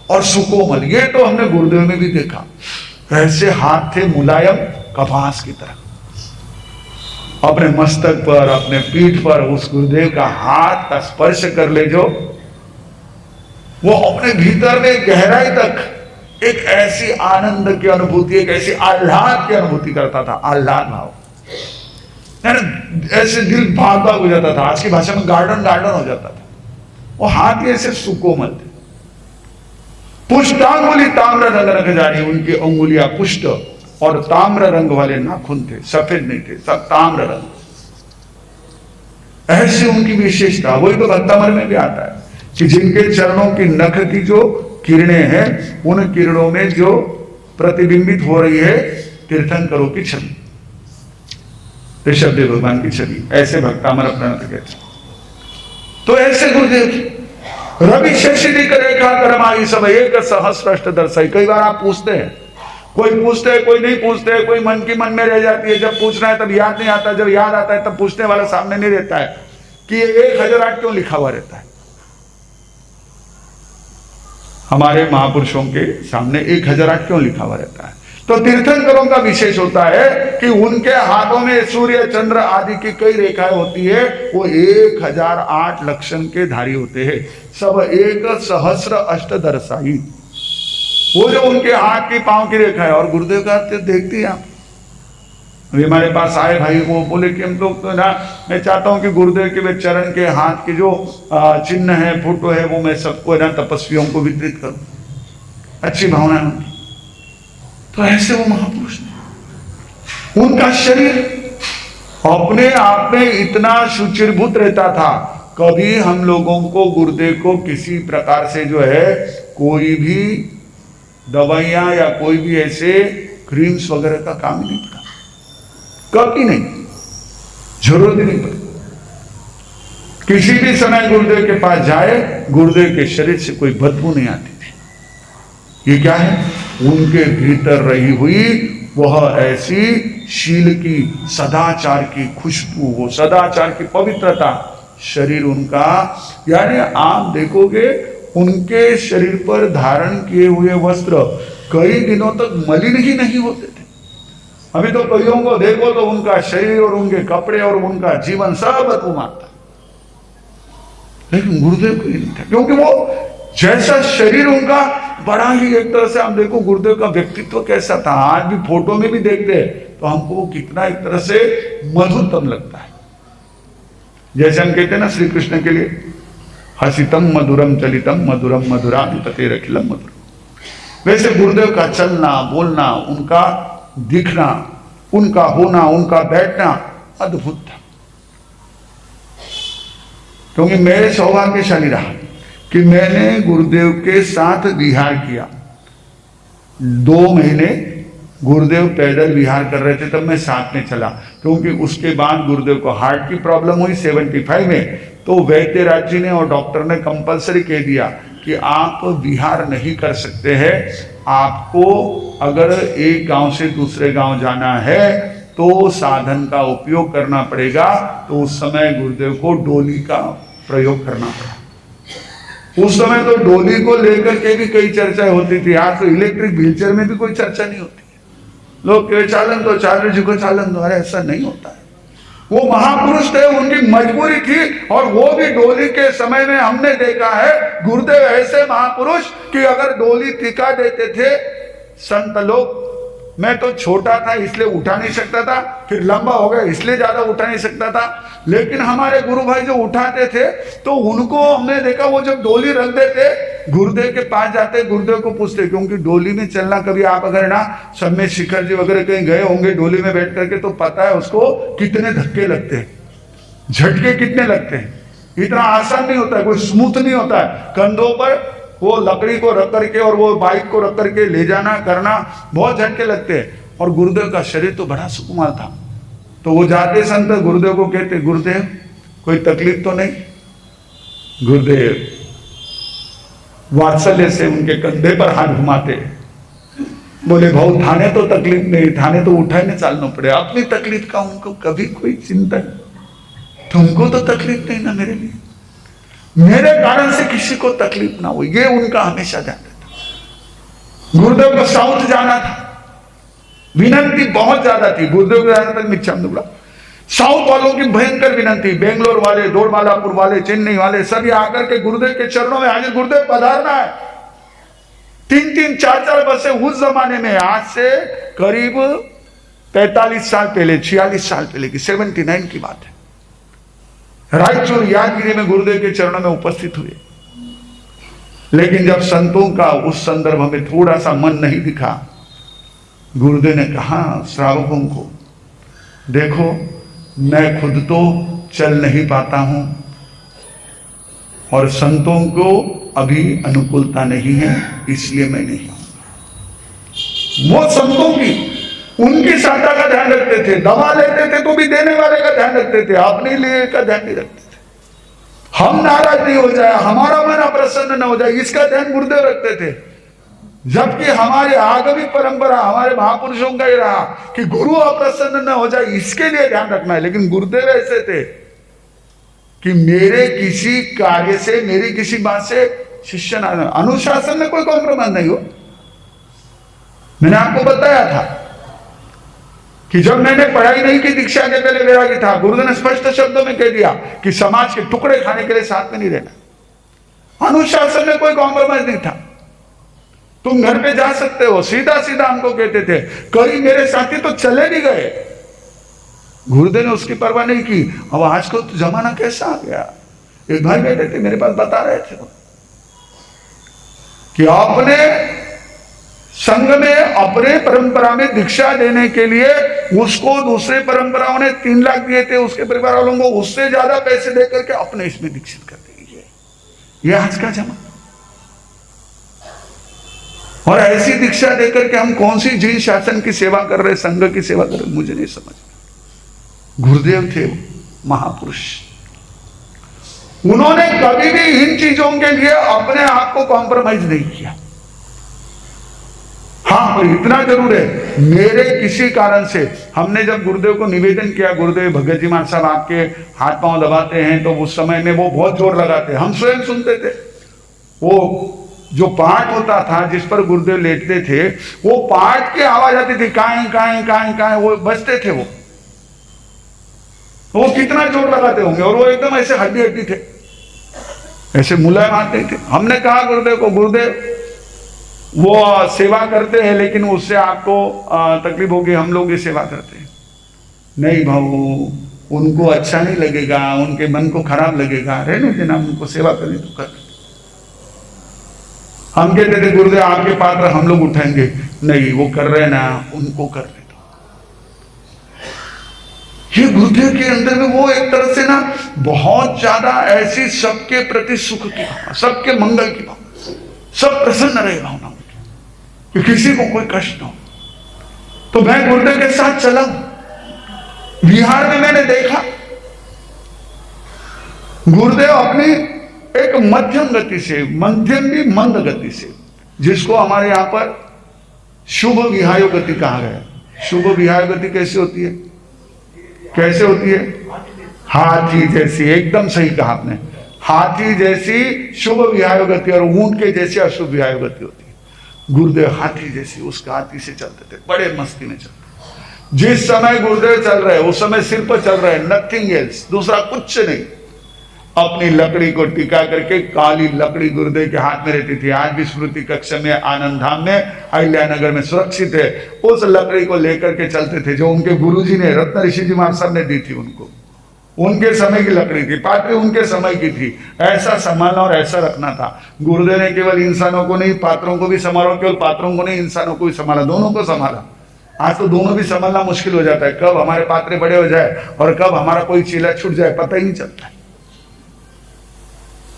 और सुकोमल, ये तो हमने गुरुदेव में भी देखा, ऐसे हाथ थे मुलायम कपास की तरह। अपने मस्तक पर, अपने पीठ पर उस गुरुदेव का हाथ का स्पर्श कर ले जो, वो अपने भीतर में गहराई तक एक ऐसी आनंद की अनुभूति, एक ऐसी आह्लाद की अनुभूति करता था, आह्लाद भाव, ऐसे दिल भाग भाग हो जाता था। आज की भाषा में गार्डन गार्डन हो जाता था। वो हाथ ही ऐसे सुकोमल थे। पुष्टांगुली ताम्र रंग रख जा रही, उनकी अंगुलियां पुष्ट और ताम्र रंग वाले नाखून थे, सफेद नहीं थे, सब ताम्र रंग। ऐसी उनकी विशेषता। वही तो भक्तामर में भी आता है कि जिनके चरणों की नख की जो किरणें हैं, उन किरणों में जो प्रतिबिंबित हो रही है तीर्थंकरों की छवि, ऋषभदेव भगवान की छवि। ऐसे भक्तामर प्रणत कहते। तो ऐसे गुरुदेव रवि शशि रेखा करमाई सब एक सहस्र अष्ट दर्शाई। कई बार आप पूछते हैं, कोई पूछते है, कोई नहीं पूछते है, कोई मन की मन में रह जाती है। जब पूछना है तब याद नहीं आता, जब याद आता है तब पूछने वाला सामने नहीं रहता है कि ये 1008 क्यों लिखा हुआ रहता है। हमारे महापुरुषों के सामने 1008 क्यों लिखा हुआ रहता है? तो तीर्थंकरों का विशेष होता है कि उनके हाथों में सूर्य चंद्र आदि की कई रेखाएं होती है। वो 1008 लक्षण के धारी होते हैं, सब एक सहस्र अष्ट दर्शाई। वो जो उनके हाथ की पांव की रेखा है। और गुरुदेव का देखती हैं आप, अभी हमारे पास आए भाई, वो बोले कि हम लोग तो ना, मैं चाहता हूं कि गुरुदेव के वे चरण के हाथ के जो चिन्ह है, फोटो है, वो मैं सबको ना तपस्वियों को वितरित करूं। अच्छी भावना है उनकी। तो ऐसे वो महापुरुष थे। उनका शरीर अपने आप में इतना सुचिरभूत रहता था, कभी हम लोगों को, गुरुदेव को किसी प्रकार से जो है कोई भी दवाइयां या कोई भी ऐसे क्रीम्स वगैरह का काम नहीं पड़ा, कभी नहीं, जरूरत ही नहीं पड़ी। किसी भी समय गुरुदेव के पास जाए, गुरुदेव के शरीर से कोई बदबू नहीं आती थी। ये क्या है? उनके भीतर रही हुई वह ऐसी शील की, सदाचार की खुशबू, वो सदाचार की पवित्रता, शरीर उनका, यानी आप देखोगे उनके शरीर पर धारण किए हुए वस्त्र कई दिनों तक मलिन ही नहीं होते थे। अभी तो कईयों को देखो तो उनका शरीर और उनके कपड़े और उनका जीवन सब बदबू मारता, लेकिन गुरुदेव को ही नहीं था, क्योंकि वो जैसा शरीर उनका बड़ा ही, एक तरह से आप देखो गुरुदेव का व्यक्तित्व कैसा था। आज भी फोटो में भी देखते हैं तो हमको वो कितना एक तरह से मधुरतम लगता है। जैसे हम कहते हैं ना श्री कृष्ण के लिए, हसितम मधुरम चलितम मधुरम मधुराधिपते अखिलम मधुरम। वैसे गुरुदेव का चलना बोलना, उनका दिखना, उनका होना, उनका बैठना अद्भुत था। क्योंकि मैं सौभाग्यशाली रहा कि मैंने गुरुदेव के साथ विहार किया। 2 महीने गुरुदेव पैदल विहार कर रहे थे, तब मैं साथ में चला। क्योंकि उसके बाद गुरुदेव को हार्ट की प्रॉब्लम हुई 75 में, तो वैद्यराज जी ने और डॉक्टर ने कंपलसरी कह दिया कि आप विहार नहीं कर सकते हैं। आपको अगर एक गांव से दूसरे गांव जाना है तो साधन का उपयोग करना पड़ेगा। तो उस समय गुरुदेव को डोली का प्रयोग करना पड़ा। उस समय तो डोली को लेकर के भी कई चर्चाएं होती थी। आज तो इलेक्ट्रिक व्हीलचेयर में भी कोई चर्चा नहीं होती। लोग कहे चालन दो, चार्ज जी को चालन दो, अरे ऐसा नहीं होता है। वो महापुरुष थे, उनकी मजबूरी थी। और वो भी डोली के समय में हमने देखा है गुरुदेव ऐसे महापुरुष कि अगर डोली टिका देते थे संत लोग। मैं तो छोटा था इसलिए उठा नहीं सकता था, फिर लंबा हो गया इसलिए ज्यादा उठा नहीं सकता था, लेकिन हमारे गुरु भाई जो उठाते थे तो उनको हमने देखा, वो जब डोली रख देते गुरुदेव के पास जाते, गुरुदेव को पूछते, क्योंकि डोली में चलना, कभी आप अगर ना सब में शिखर जी वगैरह कहीं गए होंगे डोली में बैठ करके, तो पता है उसको कितने धक्के लगते हैं। झटके कितने लगते हैं, इतना आसान नहीं होता है, कोई स्मूथ नहीं होता है। कंधों पर वो लकड़ी को रख करके और वो बाइक को रख करके ले जाना करना, बहुत झटके लगते हैं। और गुरुदेव का शरीर तो बड़ा सुकुमार था, तो वो जाते संत गुरुदेव को कहते, गुरुदेव कोई तकलीफ तो नहीं? गुरुदेव वात्सल्य से उनके कंधे पर हाथ घुमाते, बोले भाऊ थाने तो तकलीफ नहीं, थाने तो उठाने चालना पड़े, अपनी तकलीफ का उनको कभी कोई चिंता नहीं, तुमको तो तकलीफ नहीं ना मेरे लिए, मेरे कारण से किसी को तकलीफ ना हो, ये उनका हमेशा ध्यान रहता। गुरुदेव को साउथ जाना था, विनंती बहुत ज्यादा थी, गुरुदेव को जाना था मिच्छामि, साउथ वालों की भयंकर विनंती, बेंगलोर वाले, दोरबालापुर वाले, चेन्नई वाले सभी आकर के गुरुदेव के चरणों में हाजिर, गुरुदेव पधारना है। 3-3, 4-4 बसें उस जमाने में, आज से करीब 45 साल पहले, 46 साल पहले की 79 की बात है, रायचूर यादगिरी में गुरुदेव के चरणों में उपस्थित हुए। लेकिन जब संतों का उस संदर्भ में थोड़ा सा मन नहीं दिखा, गुरुदेव ने कहा श्रावकों को, देखो मैं खुद तो चल नहीं पाता हूं और संतों को अभी अनुकूलता नहीं है, इसलिए मैं नहीं आऊंगा। वो संतों की, उनकी सहायता का ध्यान रखते थे, दवा लेते थे तो भी देने वाले का ध्यान रखते थे, अपने लिए का ध्यान नहीं रखते थे। हम नाराज नहीं हो जाए, हमारा मन अप्रसन्न न हो जाए, इसका ध्यान गुरुदेव रखते थे। जबकि हमारे आगमिक परंपरा, हमारे महापुरुषों का ही रहा कि गुरु अप्रसन्न न हो जाए, इसके लिए ध्यान रखना है। लेकिन गुरुदेव ऐसे थे कि मेरे किसी कार्य से, मेरी किसी बात से शिष्य ना, अनुशासन में कोई कॉम्प्रोमाइज नहीं हो। मैंने आपको बताया था कि जब मैंने पढ़ाई नहीं की, दीक्षा के पहले वैरागी था, गुरुदेव ने स्पष्ट शब्दों में कह दिया कि समाज के टुकड़े खाने के लिए साथ में नहीं रहना। अनुशासन में कोई कॉम्प्रोमाइज नहीं था। तुम घर पे जा सकते हो, सीधा सीधा हमको कहते थे। कई मेरे साथी तो चले भी गए, गुरुदेव ने उसकी परवाह नहीं की। अब आज को तो जमाना कैसा आ गया, एक भाई बैठे थे मेरे पास, बता रहे थे कि अपने संघ में, अपने परंपरा में दीक्षा देने के लिए उसको दूसरे परंपराओं ने 3 लाख दिए थे, उसके परिवार वालों को उससे ज्यादा पैसे देकर के अपने इसमें दीक्षित कर दिए। ये आज का जमाना। और ऐसी दीक्षा देकर के हम कौन सी जीन शासन की सेवा कर रहे, संघ की सेवा कर रहे, मुझे नहीं समझ। गुरुदेव थे महापुरुष, उन्होंने कभी भी इन चीजों के लिए अपने आप को कॉम्प्रोमाइज नहीं किया। हाँ, पर इतना जरूर है, मेरे किसी कारण से हमने जब गुरुदेव को निवेदन किया, गुरुदेव भगत जी महाराज साहब आपके हाथ पांव दबाते हैं, तो उस समय में वो बहुत जोर लगाते, हम स्वयं सुनते थे। वो जो पाठ होता था जिस पर गुरुदेव लेटते थे, वो पाठ की आवाज आती थी, काएं काएं काएं काएं, वो बजते थे। वो कितना जोर लगाते होंगे, और वो एकदम ऐसे हड्डी हड्डी थे, ऐसे मुलायम आते थे। हमने कहा गुरुदेव को, गुरुदेव वो सेवा करते हैं लेकिन उससे आपको तकलीफ होगी, हम लोग ये सेवा करते हैं। नहीं भाऊ, उनको अच्छा नहीं लगेगा, उनके मन को खराब लगेगा, रहने देना, उनको सेवा करनी तो कर। हम कहते थे गुरुदेव आपके पात्र हम लोग उठाएंगे, नहीं वो कर रहे ना, उनको कर रहे। ये गुरुदेव के अंदर में वो एक तरह से ना बहुत ज्यादा ऐसी सबके प्रति सुख की भावना, सबके मंगल की भावना, सब प्रसन्न रहे भावना, कि किसी को कोई कष्ट ना हो। तो मैं गुरुदेव के साथ चला, बिहार में मैंने देखा गुरुदेव अपनी एक मध्यम गति से, मध्यम भी मंद गति से, जिसको हमारे यहां पर शुभ विहायो गति कहा गया। शुभ विहायो गति कैसे होती है? कैसे होती है? हाथी जैसी, एकदम सही कहा आपने, हाथी जैसी शुभ विहायो गति, और ऊंट के जैसी अशुभ विहायो गति होती है। गुरुदेव हाथी जैसी, उसका हाथी से चलते थे, बड़े मस्ती में चलते। जिस समय गुरुदेव चल रहे उस समय सिर पर चल रहे, नथिंग एल्स, दूसरा कुछ नहीं। अपनी लकड़ी को टिका करके, काली लकड़ी गुरुदेव के हाथ में रहती थी। आज भी स्मृति कक्ष में, आनंद धाम में, अहिल्यानगर में सुरक्षित है। उस लकड़ी को लेकर के चलते थे, जो उनके गुरुजी ने, रत्न ऋषि जी महाराज साहब ने दी थी उनको। उनके समय की लकड़ी थी, पात्री उनके समय की थी। ऐसा संभालना और ऐसा रखना था। गुरुदेव ने केवल इंसानों को नहीं, पात्रों को भी संभाला, केवल पात्रों को नहीं, इंसानों को भी संभाला, दोनों को संभाला। आज तो दोनों भी संभालना मुश्किल हो जाता है, कब हमारे पात्रे बड़े हो जाए और कब हमारा कोई चीला छूट जाए पता ही नहीं चलता है।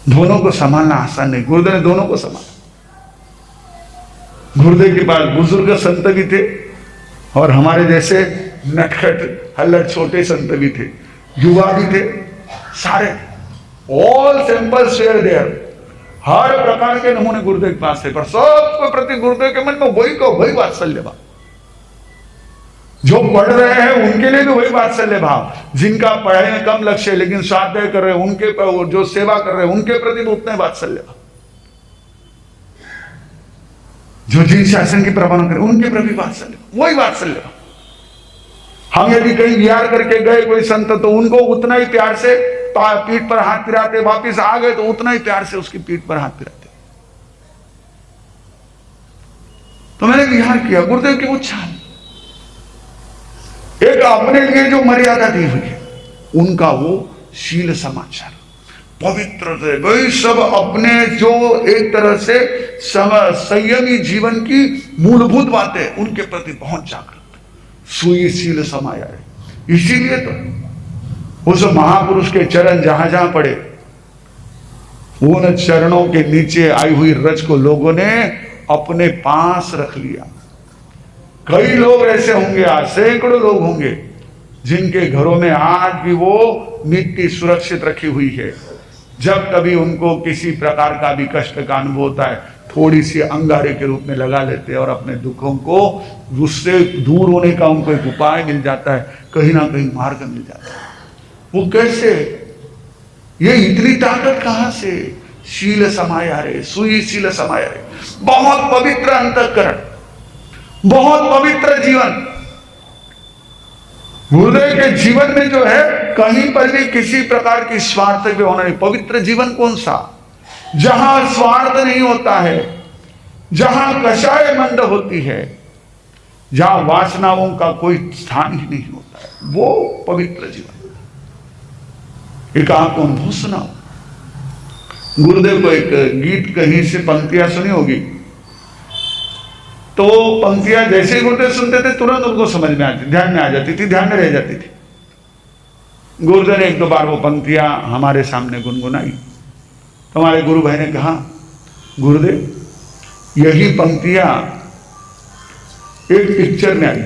दोनों को संभालना आसान नहीं, गुरुदेव ने दोनों को संभाला। गुरुदेव के पास बुजुर्ग संत भी थे और हमारे जैसे नटखट हल्लड़ छोटे संत भी थे, युवा भी थे, सारे ऑल सैंपल्स वेयर देयर। हर प्रकार के नमूने गुरुदेव के पास थे, पर सबके प्रति गुरुदेव के मन में वही वात्सल्य भाव। जो पढ़ रहे हैं उनके लिए भी वही वात्सल्य भाव, जिनका पढ़ाई में कम लक्ष्य है लेकिन स्वाध्याय कर रहे हैं उनके, जो सेवा कर रहे हैं उनके प्रति भी उतना वात्सल्य भाव। जो जिन शासन की प्रमाण करे उनके प्रति वात्सल्य, वही वात्सल्य भाव। हम यदि कहीं विहार करके गए कोई संत तो उनको उतना ही प्यार से पीठ पर हाथ फिराते, वापिस आ गए तो उतना ही प्यार से उसकी पीठ पर हाथ फिराते। तो मैंने विहार किया, गुरुदेव की वो चाल, एक अपने लिए जो मर्यादा दी हुई है उनका वो शील समाचार पवित्र थे वही सब अपने जो एक तरह से संयमी जीवन की मूलभूत बातें उनके प्रति बहुत जागृत, सुईशील समाया है। इसीलिए तो उस महापुरुष के चरण जहां जहां पड़े उन चरणों के नीचे आई हुई रज को लोगों ने अपने पास रख लिया। कई लोग ऐसे होंगे, आज सैकड़ों लोग होंगे जिनके घरों में आज भी वो मिट्टी सुरक्षित रखी हुई है। जब कभी उनको किसी प्रकार का भी कष्ट का अनुभव होता है, थोड़ी सी अंगारे के रूप में लगा लेते हैं और अपने दुखों को उससे दूर होने का उनको एक उपाय मिल जाता है, कहीं ना कहीं मार्ग मिल जाता है। वो कैसे, ये इतनी ताकत कहां से? शील समाया रे, सुईशील समाया रे, बहुत पवित्र अंतःकरण, बहुत पवित्र जीवन। गुरुदेव के जीवन में जो है कहीं पर भी किसी प्रकार की स्वार्थ भी होना नहीं। पवित्र जीवन कौन सा? जहां स्वार्थ नहीं होता है, जहां कषाय मंद होती है, जहां वासनाओं का कोई स्थान ही नहीं होता है, वो पवित्र जीवन। एक आपको अनुभव सुनाओ। गुरुदेव को एक गीत कहीं से पंक्तियां सुनी होगी, तो पंक्तियां जैसे ही गुरुदेव सुनते थे तुरंत उनको समझ में आती, ध्यान में आ जाती थी, ध्यान में रह जाती थी। गुरुदेव ने एक दो बार वो पंक्तियां हमारे सामने गुनगुनाई तो हमारे गुरु भाई ने कहा, गुरुदेव यही पंक्तियां एक पिक्चर में आई,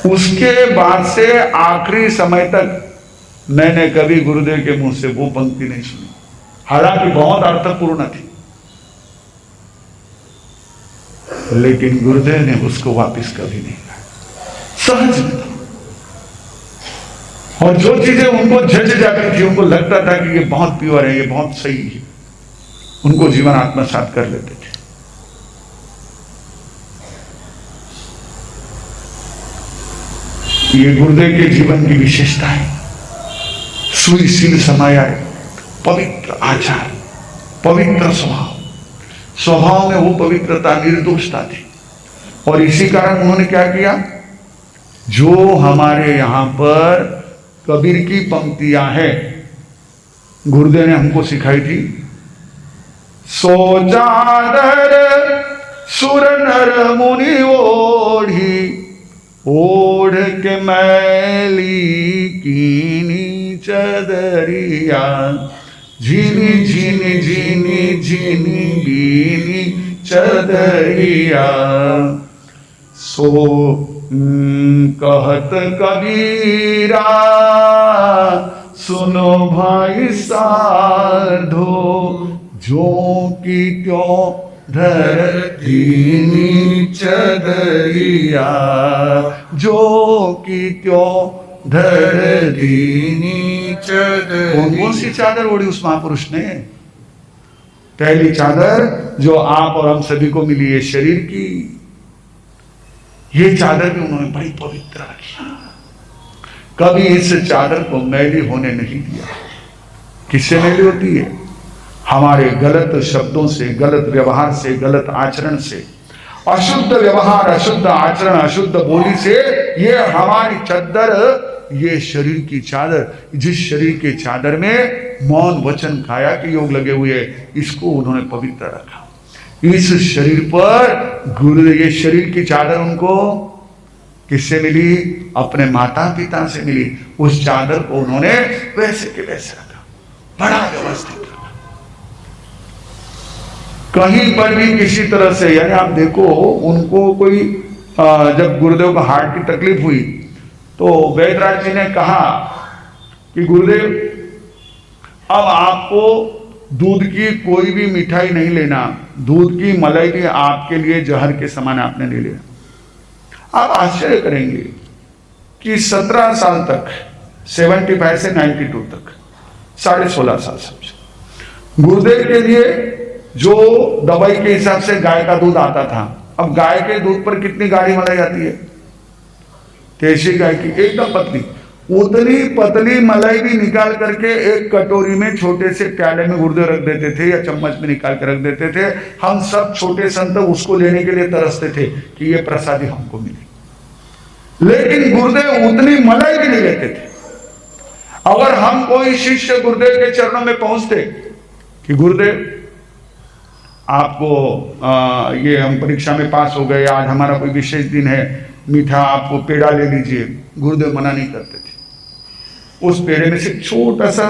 उसके बाद से आखिरी समय तक मैंने कभी गुरुदेव के मुंह से वो पंक्ति नहीं सुनी, हालांकि बहुत अर्थपूर्ण थी, लेकिन गुरुदेव ने उसको वापस कभी नहीं कहा, सहज में था। और जो चीजें उनको जज जाती थी, उनको लगता था कि ये बहुत प्योर है, ये बहुत सही है, उनको जीवन आत्मसात कर लेते थे। ये गुरुदेव के जीवन की विशेषता है, सुईशील समाया है, पवित्र आचार, पवित्र स्वभाव में वो पवित्रता, निर्दोषता थी। और इसी कारण उन्होंने क्या किया, जो हमारे यहां पर कबीर की पंक्तियां हैं गुरुदेव ने हमको सिखाई थी, सो चादर सुर नर मुनि ओढ़ी, ओढ़ के मैली कीनी चदरिया, झीनी झीनी झीनी झीनी बीनी चदरिया, सो कहत कबीरा सुनो भाई साधो, जो की क्यों धरतीनी चदरिया, जो की क्यों धरतीनी चदरिया। कौन सी चादर ओढ़ी उस महापुरुष ने? पहली चादर जो आप और हम सभी को मिली है शरीर की, ये चादर भी उन्होंने बड़ी पवित्र रखी, कभी इस चादर को मैली होने नहीं दिया। किससे मैली होती है? हमारे गलत शब्दों से, गलत व्यवहार से, गलत आचरण से, अशुद्ध व्यवहार, अशुद्ध आचरण, अशुद्ध बोली से ये हमारी चादर, ये शरीर की चादर, जिस शरीर के चादर में मौन वचन काया के योग लगे हुए हैं, इसको उन्होंने पवित्र रखा। इस शरीर पर गुरुदेव, ये शरीर की चादर उनको किससे मिली? अपने माता पिता से मिली। उस चादर को उन्होंने वैसे के वैसे रखा, बड़ा व्यवस्थित रखा। कहीं पर भी किसी तरह से, यानी आप देखो उनको कोई जब गुरुदेव को हार्ट की तकलीफ हुई तो वैद्यराज जी ने कहा कि गुरुदेव अब आपको दूध की कोई भी मिठाई नहीं लेना, दूध की मलाई भी आपके लिए जहर के समान आपने ले लिया। आप आश्चर्य करेंगे कि 17 साल तक, 75 से 92 तक, 16.5 साल समझो, गुरुदेव के लिए जो दवाई के हिसाब से गाय का दूध आता था, अब गाय के दूध पर कितनी गाढ़ी मलाई आती है? देशी गाय की एकदम पतली, उतनी पतली मलाई भी निकाल करके एक कटोरी में छोटे से प्याले में गुरुदेव रख देते थे या चम्मच में निकाल के रख देते थे। हम सब छोटे संत उसको लेने के लिए तरसते थे कि ये प्रसादी हमको मिले, लेकिन गुरुदेव उतनी मलाई भी नहीं लेते थे। अगर हम कोई शिष्य गुरुदेव के चरणों में पहुंचते कि गुरुदेव आपको ये हम परीक्षा में पास हो गए, आज हमारा कोई विशेष दिन है, मीठा आपको पेड़ा ले लीजिए, गुरुदेव मना नहीं करते थे। उस पेड़े में से छोटा सा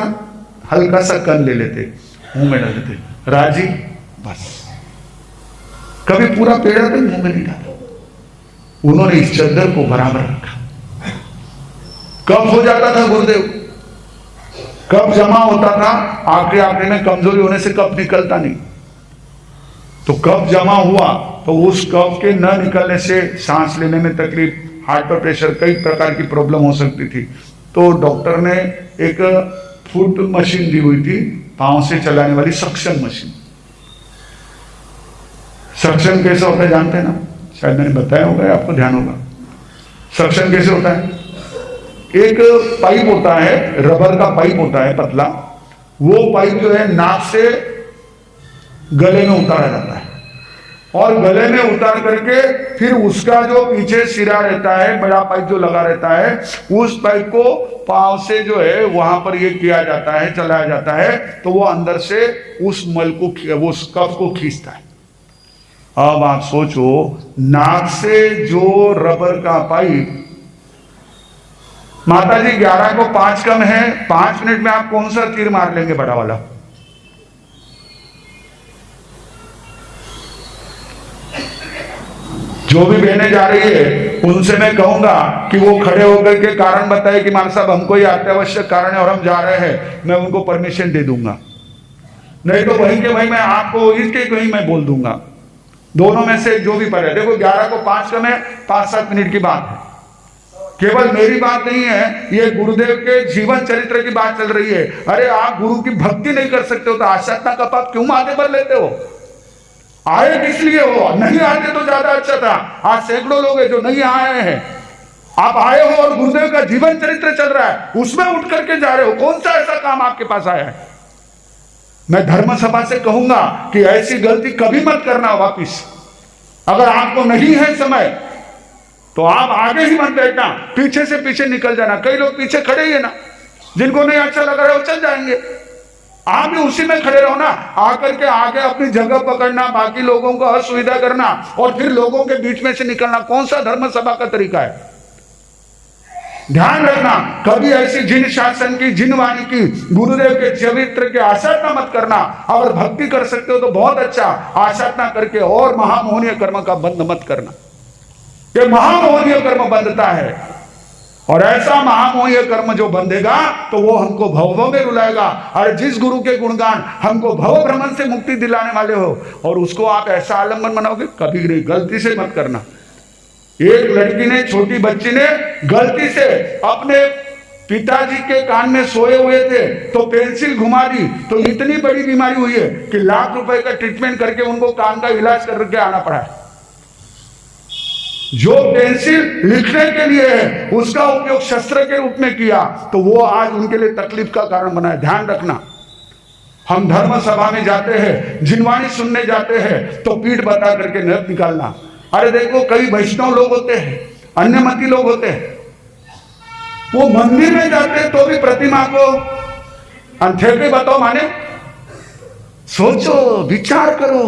हल्का सा कण ले लेते, मुंह में डाल देते, राजी बस। कभी पूरा पेड़ा भी मुंह में नहीं डाला। उन्होंने इस चद्दर को बराबर रखा। कब हो जाता था गुरुदेव, कब जमा होता था, आखिरी आखिरी में कमजोरी होने से कब निकलता नहीं, तो कब जमा हुआ तो उस कफ के न निकलने से सांस लेने में तकलीफ, हार्ट पर प्रेशर, कई प्रकार की प्रॉब्लम हो सकती थी। तो डॉक्टर ने एक फुट मशीन दी हुई थी, पांव से चलाने वाली सक्शन मशीन। सक्शन कैसे होता है जानते हैं ना, शायद मैंने बताया होगा, आपको ध्यान होगा। सक्शन कैसे होता है? एक पाइप होता है, रबर का पाइप होता है पतला, वो पाइप जो है नाक से गले में उतारा जाता है और गले में उतार करके फिर उसका जो पीछे सिरा रहता है, बड़ा पाइप जो लगा रहता है, उस पाइप को पांव से जो है वहां पर ये किया जाता है, चलाया जाता है, तो वो अंदर से उस मल को, उस कफ को खींचता है। अब आप सोचो, नाक से जो रबर का पाइप, माता जी 11 को 5 कम है, 5 मिनट में आप कौन सा तीर मार लेंगे बड़ा वाला? जो भी बहने जा रही है उनसे मैं कहूंगा कि वो खड़े होकर के कारण बताए कि मान साहब हमको ये अत्यावश्यक कारण है और हम जा रहे हैं, मैं उनको परमिशन दे दूंगा। नहीं तो वहीं के वहीं मैं आपको इसके कहीं मैं बोल दूंगा, दोनों में से जो भी पड़े। देखो 11 को 5 कम है, 5-7 मिनट की बात है। केवल मेरी बात नहीं है, ये गुरुदेव के जीवन चरित्र की बात चल रही है। अरे आप गुरु की भक्ति नहीं कर सकते हो तो आशात्मा का पाप क्यों माथे पर लेते हो? आए किस लिए हो? नहीं आते तो ज्यादा अच्छा था। आज सैकड़ों लोग हैं जो नहीं आए हैं, आप आए हो और गुरुदेव का जीवन चरित्र चल रहा है, उसमें उठ करके जा रहे हो। कौन सा ऐसा काम आपके पास आया है? मैं धर्म सभा से कहूंगा कि ऐसी गलती कभी मत करना वापिस। अगर आपको नहीं है समय तो आप आगे ही मत बैठना, पीछे से पीछे निकल जाना। कई लोग पीछे खड़े ही है ना, जिनको नहीं अच्छा लग रहा है वो चल जाएंगे। आप भी उसी में खड़े रहो ना, आकर के आगे अपनी जगह पकड़ना, बाकी लोगों को असुविधा करना और फिर लोगों के बीच में से निकलना, कौन सा धर्म सभा का तरीका है? ध्यान रखना, कभी ऐसी जिन शासन की, जिन वाणी की, गुरुदेव के चरित्र के आसाधना मत करना। अगर भक्ति कर सकते हो तो बहुत अच्छा, आसाधना करके और महामोहनीय कर्म का बंध मत करना। ये महामोहनीय कर्म बंधता है और ऐसा महामोहनीय कर्म जो बंधेगा तो वो हमको भव में रुलाएगा। और जिस गुरु के गुणगान हमको भव भ्रमण से मुक्ति दिलाने वाले हो और उसको आप ऐसा आलम्बन बनाओगे, कभी नहीं, गलती से मत करना। एक लड़की ने, छोटी बच्ची ने गलती से अपने पिताजी के कान में सोए हुए थे तो पेंसिल घुमा दी, तो इतनी बड़ी बीमारी हुई है कि लाख रुपए का ट्रीटमेंट करके उनको कान का इलाज करके आना पड़ा है। जो पेंसिल लिखने के लिए है उसका उपयोग शस्त्र के रूप में किया तो वो आज उनके लिए तकलीफ का कारण बना है। ध्यान रखना, हम धर्म सभा में जाते हैं, जिनवाणी सुनने जाते हैं तो पीठ बता करके नृत्य निकालना। अरे देखो, कई वैष्णव लोग होते हैं, अन्यमती लोग होते हैं, वो मंदिर में जाते हैं तो भी प्रतिमा को अंधेरे बताओ माने। सोचो, विचार करो,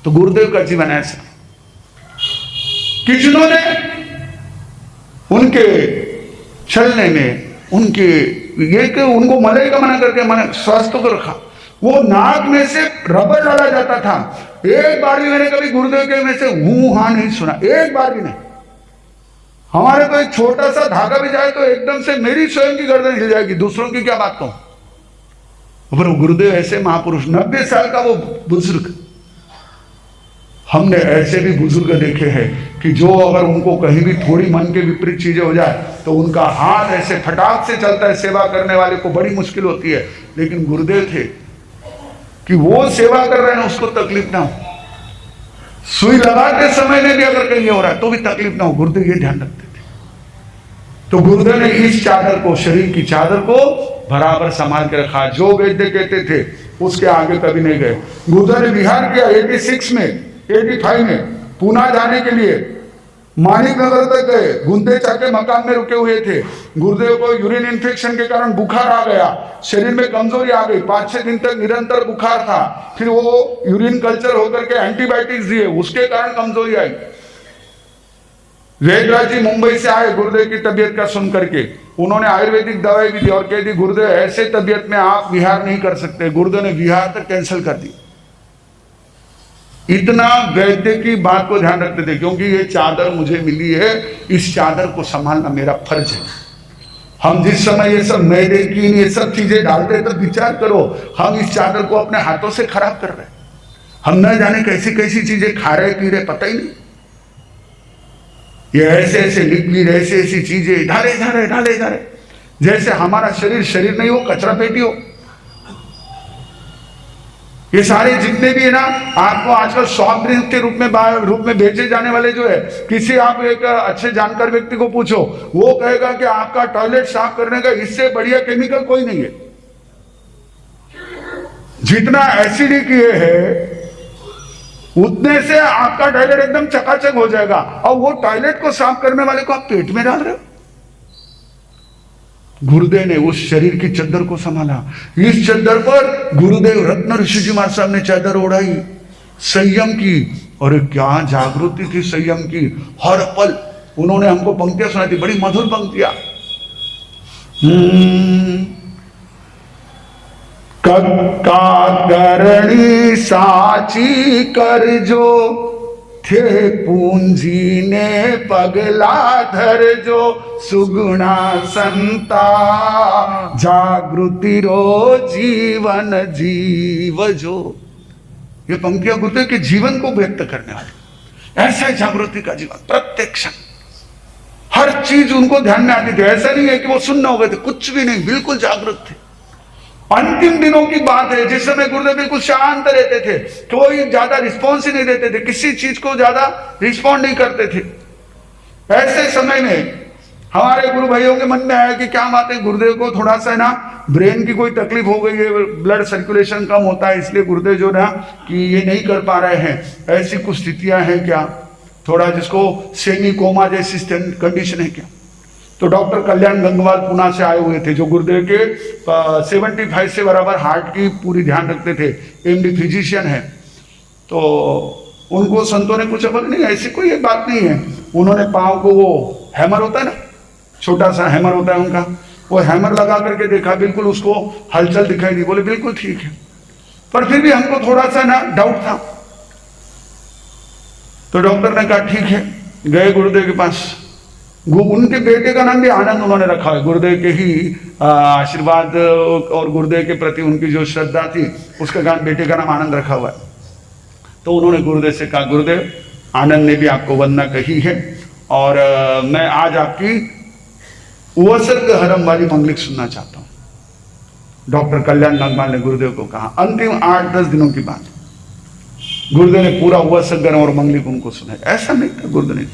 तो गुरुदेव का जीवन ऐसा कि जिन्होंने उनके चलने में उनके ये कि उनको मरे का मना करके मैंने स्वास्थ्य को रखा, वो नाक में से रबर डाला जाता था। एक बार भी मैंने कभी गुरुदेव के में से हूं हां नहीं सुना, एक बार भी नहीं। हमारे तो एक छोटा सा धागा भी जाए तो एकदम से मेरी स्वयं की गर्दन हिल जाएगी, दूसरों की क्या बात कहूं। पर गुरुदेव ऐसे महापुरुष, 90 साल का वो बुजुर्ग, हमने ऐसे भी बुजुर्ग देखे हैं कि जो अगर उनको कहीं भी थोड़ी मन के विपरीत चीजें हो जाए तो उनका हाथ ऐसे फटाक से चलता है, सेवा करने वाले को बड़ी मुश्किल होती है। लेकिन गुरुदेव थे कि वो सेवा कर रहे हैं उसको तकलीफ ना हो, सुई लगाते समय में भी अगर कहीं हो रहा है तो भी तकलीफ ना हो, गुरुदेव ये ध्यान रखते थे। तो गुरुदेव ने इस चादर को, शरीर की चादर को बराबर संभाल के रखा। जो वैद्य कहते थे उसके आगे कभी नहीं गए। गुरुदेव ने विहार किया 86 में, 85 में पूना जाने के लिए मानिक नगर तक गए, गुंदेचा के मकान में रुके हुए थे। गुरुदेव को यूरिन इन्फेक्शन के कारण बुखार आ गया, शरीर में कमजोरी आ गई, 5-6 दिन तक निरंतर बुखार था। फिर वो यूरिन कल्चर होकर के एंटीबायोटिक्स दिए, उसके कारण कमजोरी आई। वेदराज जी मुंबई से आए गुरुदेव की तबीयत का सुन करके, उन्होंने आयुर्वेदिक दवाई भी दी और कह दी गुरुदेव ऐसे तबीयत में आप विहार नहीं कर सकते। गुरुदेव ने विहार तक कैंसिल कर दी। इतना वैद्य की बात को ध्यान रखते थे, क्योंकि ये चादर मुझे मिली है, इस चादर को संभालना मेरा फर्ज है। हम जिस समय ये सब मैदे की ये सब चीजें डालते तो विचार करो, हम इस चादर को अपने हाथों से खराब कर रहे हैं। हम न जाने कैसी कैसी चीजें खा रहे पी रहे, पता ही नहीं। ये ऐसे ऐसे लिक्विड, ऐसी ऐसी चीजें डाले जा रहे, जैसे हमारा शरीर नहीं हो, कचरा पेटी हो। ये सारे जितने भी है ना, आपको आजकल सॉफ्ट ड्रिंक के रूप में बेचे जाने वाले जो है, किसी आप एक अच्छे जानकार व्यक्ति को पूछो, वो कहेगा कि आपका टॉयलेट साफ करने का इससे बढ़िया केमिकल कोई नहीं है। जितना एसिडिक ये है उतने से आपका टॉयलेट एकदम चकाचक हो जाएगा, और वो टॉयलेट को साफ करने वाले को आप पेट में डाल रहे हो। गुरुदेव ने उस शरीर की चद्दर को संभाला। इस चद्दर पर गुरुदेव रत्न ऋषि जी महाराज साहब ने चादर ओढ़ाई, संयम की। और क्या जागृति थी संयम की, हर पल उन्होंने हमको पंक्तियां सुनाई थी, बड़ी मधुर पंक्तियां। कक्का करणी साची कर जो थे पूंजी ने पगला धर जो सुगुणा संता जागृति रो जीवन जीव जो। ये पंक्तियां गुरुदेव के जीवन को व्यक्त करने वाली। ऐसा जागृति का जीवन, प्रत्येक क्षण हर चीज उनको ध्यान में आती थी। ऐसा नहीं है कि वो सुनना हो गए थे, कुछ भी नहीं, बिल्कुल जागृत थे। अंतिम दिनों की बात है जिस समय गुरुदेव बिल्कुल शांत रहते थे, कोई ज्यादा रिस्पॉन्स ही नहीं देते थे, किसी चीज को ज्यादा रिस्पॉन्ड नहीं करते थे। ऐसे समय में हमारे गुरु भाइयों के मन में आया कि क्या बात है, गुरुदेव को थोड़ा सा ना ब्रेन की कोई तकलीफ हो गई है, ब्लड सर्कुलेशन कम होता है, इसलिए गुरुदेव जो ना कि ये नहीं कर पा रहे हैं। ऐसी कुछ स्थितियां हैं क्या, थोड़ा जिसको सेमी कोमा जैसी कंडीशन है क्या। तो डॉक्टर कल्याण गंगवाल पुणे से आए हुए थे, जो गुरुदेव के 75 से बराबर हार्ट की पूरी ध्यान रखते थे, एमडी फिजिशियन है। तो उनको संतों ने पूछा, बोले नहीं ऐसी कोई एक बात नहीं है। उन्होंने पाँव को, वो हैमर होता है ना, छोटा सा हैमर होता है उनका, वो हैमर लगा करके देखा, बिल्कुल उसको हलचल दिखाई दी। बोले बिल्कुल ठीक है, पर फिर भी हमको थोड़ा सा ना डाउट था। तो डॉक्टर ने कहा ठीक है, गए गुरुदेव के पास। उनके बेटे का नाम भी आनंद उन्होंने रखा है, गुरुदेव के ही आशीर्वाद और गुरुदेव के प्रति उनकी जो श्रद्धा थी उसका बेटे का नाम आनंद रखा हुआ है। तो उन्होंने गुरुदेव से कहा, गुरुदेव आनंद ने भी आपको वंदना कही है, और मैं आज आपकी उपसर्ग हरम वाली मंगलिक सुनना चाहता हूँ। डॉक्टर कल्याण गंगवाल ने गुरुदेव को कहा। अंतिम 8-10 दिनों की बात, गुरुदेव ने पूरा उपसर्ग और मंगलिक उनको सुनाई। ऐसा नहीं था गुरुदेव ने,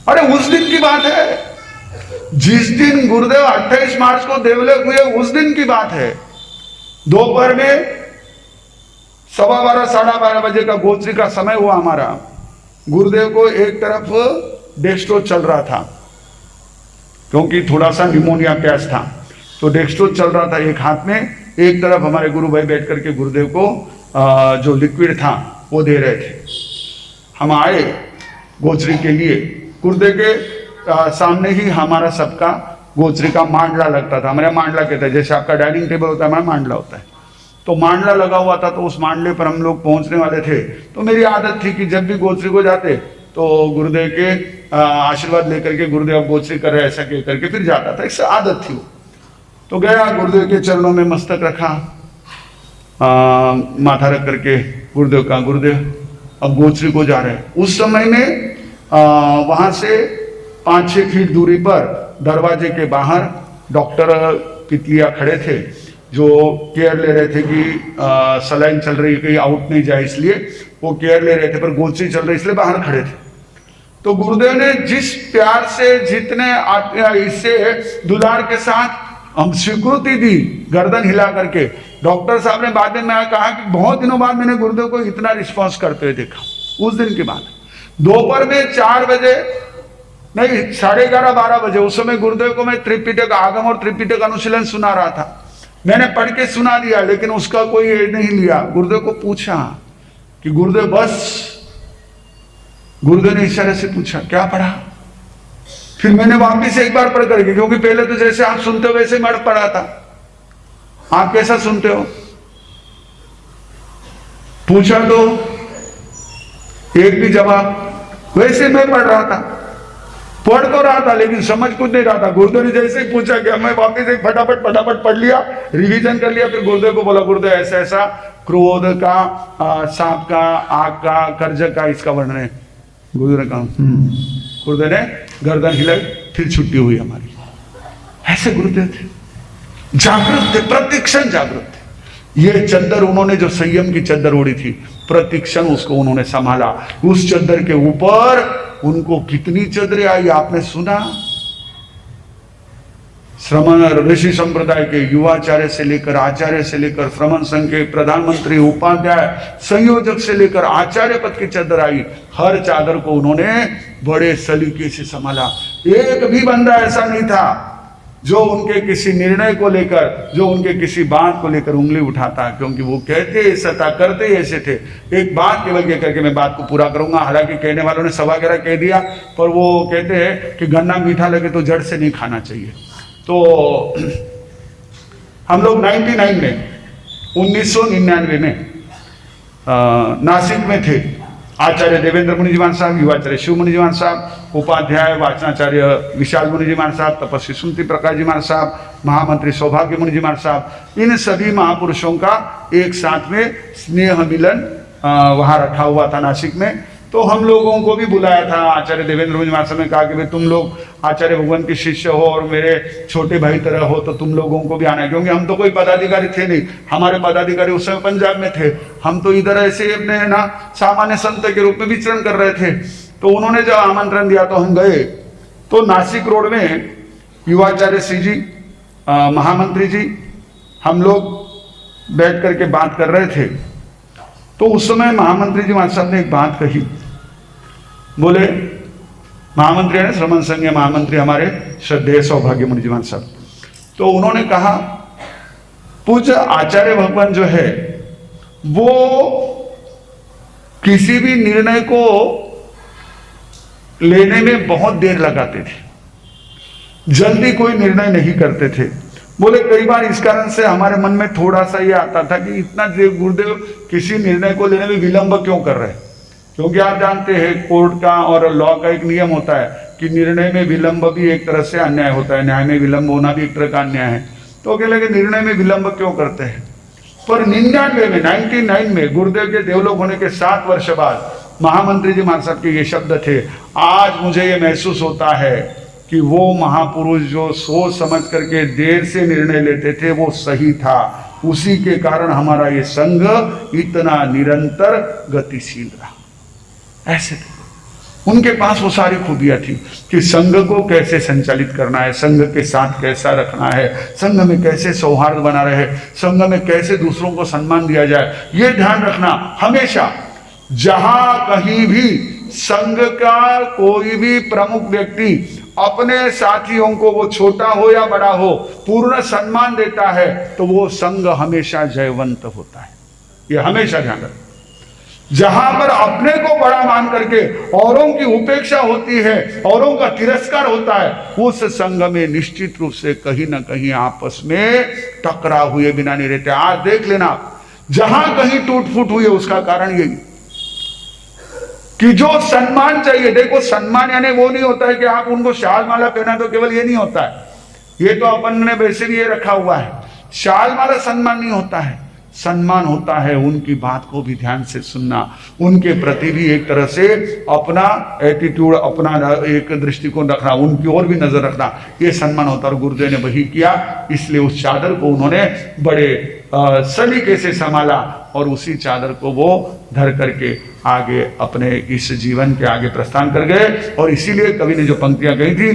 अरे उस दिन की बात है, जिस दिन गुरुदेव 28 मार्च को देवलोक हुए उस दिन की बात है। दोपहर में 12:15 साढ़े 12 बजे का गोत्री का समय हुआ हमारा। गुरुदेव को एक तरफ डेक्स्ट्रो चल रहा था, क्योंकि थोड़ा सा निमोनिया कैच था, तो डेक्स्ट्रो चल रहा था एक हाथ में, एक तरफ हमारे गुरु भाई बैठ करके गुरुदेव को जो लिक्विड था वो दे रहे थे। हम आए गोचरी के लिए। गुरुदेव के सामने ही हमारा सबका गोचरी का मांडला लगता था। हमारे मांडला कहते हैं, जैसे आपका डाइनिंग टेबल होता है, हमारा मांडला होता है। तो मांडला लगा हुआ था, तो उस मांडले पर हम लोग पहुंचने वाले थे। तो मेरी आदत थी कि जब भी गोचरी को जाते तो गुरुदेव के आशीर्वाद लेकर के, गुरुदेव गोचरी कर रहे ऐसा कह करके फिर जाता था। इससे आदत थी वो। तो गया, गुरुदेव के चरणों में मस्तक रखा, माथा रख करके गुरुदेव का, गुरुदेव अब गोचरी को जा रहे हैं। उस समय में वहां से 5-6 फीट दूरी पर दरवाजे के बाहर डॉक्टर पितलिया खड़े थे, जो केयर ले रहे थे कि सलाइन चल रही है, कहीं आउट नहीं जाए, इसलिए वो केयर ले रहे थे। पर गोचरी चल रही इसलिए बाहर खड़े थे। तो गुरुदेव ने जिस प्यार से, जितने इससे दुलार के साथ हम स्वीकृति दी, गर्दन हिला करके, डॉक्टर साहब ने बाद में कहा कि बहुत दिनों बाद मैंने गुरुदेव को इतना रिस्पॉन्स करते हुए देखा। उस दिन के बाद दोपहर में 4 बजे नहीं, 11:30-12 बजे, उस समय गुरुदेव को मैं त्रिपिटक आगम और त्रिपिटक अनुशीलन सुना रहा था। मैंने पढ़ के सुना दिया, लेकिन उसका कोई नहीं लिया। गुरुदेव को पूछा कि गुरुदेव बस, गुरुदेव ने इशारे से पूछा क्या पढ़ा। फिर मैंने वापिस एक बार पढ़ करके, क्योंकि पहले तो जैसे आप सुनते हो वैसे मैं पढ़ा था। आप कैसा सुनते हो? पूछा तो एक भी जवाब। वैसे मैं पढ़ रहा था, पढ़ तो रहा था, लेकिन समझ कुछ नहीं रहा था। गुरुदेव ने जैसे ही पूछा कि मैं वापिस एक फटाफट पढ़ लिया, रिवीजन कर लिया। फिर गुरुदेव को बोला, गुरुदेव ऐसा ऐसा क्रोध का, सांप का, आग का, कर्ज का इसका वर्णन है। गुरुदेव ने कहा गुरुदेव ने गर्दन हिलाई, फिर छुट्टी हुई हमारी। ऐसे गुरुदेव थे, जागृत थे, प्रतिक्षण जागृत थे। ये चद्दर उन्होंने जो संयम की चद्दर ओढ़ी थी, प्रतिक्षण उसको उन्होंने संभाला। उस चद्दर के ऊपर उनको कितनी चद्दरें आई आपने सुना। श्रमण ऋषि संप्रदाय के युवाचार्य से लेकर आचार्य से लेकर श्रमण संघ के प्रधानमंत्री, उपाध्याय, संयोजक से लेकर आचार्य पद की चादर आई। हर चादर को उन्होंने बड़े सलीके से संभाला। एक भी बंदा ऐसा नहीं था जो उनके किसी निर्णय को लेकर, जो उनके किसी बात को लेकर उंगली उठाता, क्योंकि वो कहते ऐसा था, करते ऐसे थे। एक बात केवल कह करके मैं बात को पूरा करूंगा। हालांकि कहने वालों ने सवा वगैरह कह दिया, पर वो कहते हैं कि गन्ना मीठा लगे तो जड़ से नहीं खाना चाहिए। तो हम लोग 1999 में नासिक में थे। आचार्य देवेंद्र मुनि जी महाराज साहब, युवाचार्य शिव मुनि जी महाराज साहब, उपाध्याय वाचनाचार्य विशाल मुनि जी महाराज साहब, तपस्वी सुनती प्रकाश जी महाराज साहब, महामंत्री सौभाग्य मुनि जी महाराज साहब, इन सभी महापुरुषों का एक साथ में स्नेह मिलन वहाँ रखा हुआ था नासिक में। तो हम लोगों को भी बुलाया था। आचार्य देवेंद्र मुनि महाराज साहब ने कहा कि भाई तुम लोग आचार्य भगवान के शिष्य हो और मेरे छोटे भाई तरह हो, तो तुम लोगों को भी आना है। क्योंकि हम तो कोई पदाधिकारी थे नहीं, हमारे पदाधिकारी उस समय पंजाब में थे। हम तो इधर ऐसे अपने ना सामान्य संत के रूप में विचरण कर रहे थे। तो उन्होंने जब आमंत्रण दिया तो हम गए। तो नासिक रोड में युवाचार्य श्री जी, महामंत्री जी, हम लोग बैठ करके बात कर रहे थे। तो उस समय महामंत्री जी महाराज साहब ने एक बात कही। बोले, महामंत्री है श्रमण संघ के महामंत्री हमारे श्रद्धेय सौभाग्य मुनि जी महाराज साहब। तो उन्होंने कहा, पूज्य आचार्य भगवान जो है वो किसी भी निर्णय को लेने में बहुत देर लगाते थे, जल्दी कोई निर्णय नहीं करते थे। बोले कई बार इस कारण से हमारे मन में थोड़ा सा ये आता था कि इतना देर गुरुदेव किसी निर्णय को लेने में विलंब क्यों कर रहे हैं। क्योंकि आप जानते हैं कोर्ट का और लॉ का एक नियम होता है कि निर्णय में विलंब भी एक तरह से अन्याय होता है, न्याय में विलंब होना भी एक तरह का अन्याय है। तो अकेले के निर्णय में विलंब क्यों करते हैं। पर 99 में गुरुदेव के देवलोक होने के 7 वर्ष बाद महामंत्री जी महाराज साहब के ये शब्द थे। आज मुझे ये महसूस होता है कि वो महापुरुष जो सोच समझ करके देर से निर्णय लेते थे वो सही था। उसी के कारण हमारा ये संघ इतना निरंतर गतिशील रहा। ऐसे थे, उनके पास वो सारी खूबियां थी कि संघ को कैसे संचालित करना है, संघ के साथ कैसा रखना है, संघ में कैसे सौहार्द बना रहे, संघ में कैसे दूसरों को सम्मान दिया जाए। ये ध्यान रखना हमेशा। जहां कहीं भी संघ का कोई भी प्रमुख व्यक्ति अपने साथियों को, वो छोटा हो या बड़ा हो, पूर्ण सम्मान देता है तो वो संघ हमेशा जयवंत होता है। ये हमेशा ध्यान रखना। जहां पर अपने को बड़ा मान करके औरों की उपेक्षा होती है, औरों का तिरस्कार होता है, उस संघ में निश्चित रूप से कहीं ना कहीं आपस में टकराव हुए बिना नहीं रहते। आज देख लेना, जहां कहीं टूट फूट हुई है उसका कारण यही कि जो सम्मान चाहिए, देखो सम्मान यानी वो नहीं होता है कि आप उनको शाल माला पहना, तो केवल ये नहीं होता है, ये तो अपन ने वैसे भी ये रखा हुआ है। शाल माला सम्मान नहीं होता है, सम्मान होता है उनकी बात को भी ध्यान से सुनना, उनके प्रति भी एक तरह से अपना एटीट्यूड, अपना एक दृष्टिकोण रखना, उनकी ओर भी नजर रखना, ये सम्मान होता है। और गुरुदेव ने वही किया, इसलिए उस चादर को उन्होंने बड़े सलीके से संभाला और उसी चादर को वो धर करके आगे अपने इस जीवन के आगे प्रस्थान कर गए। और इसीलिए कवि ने जो पंक्तियां कही थी,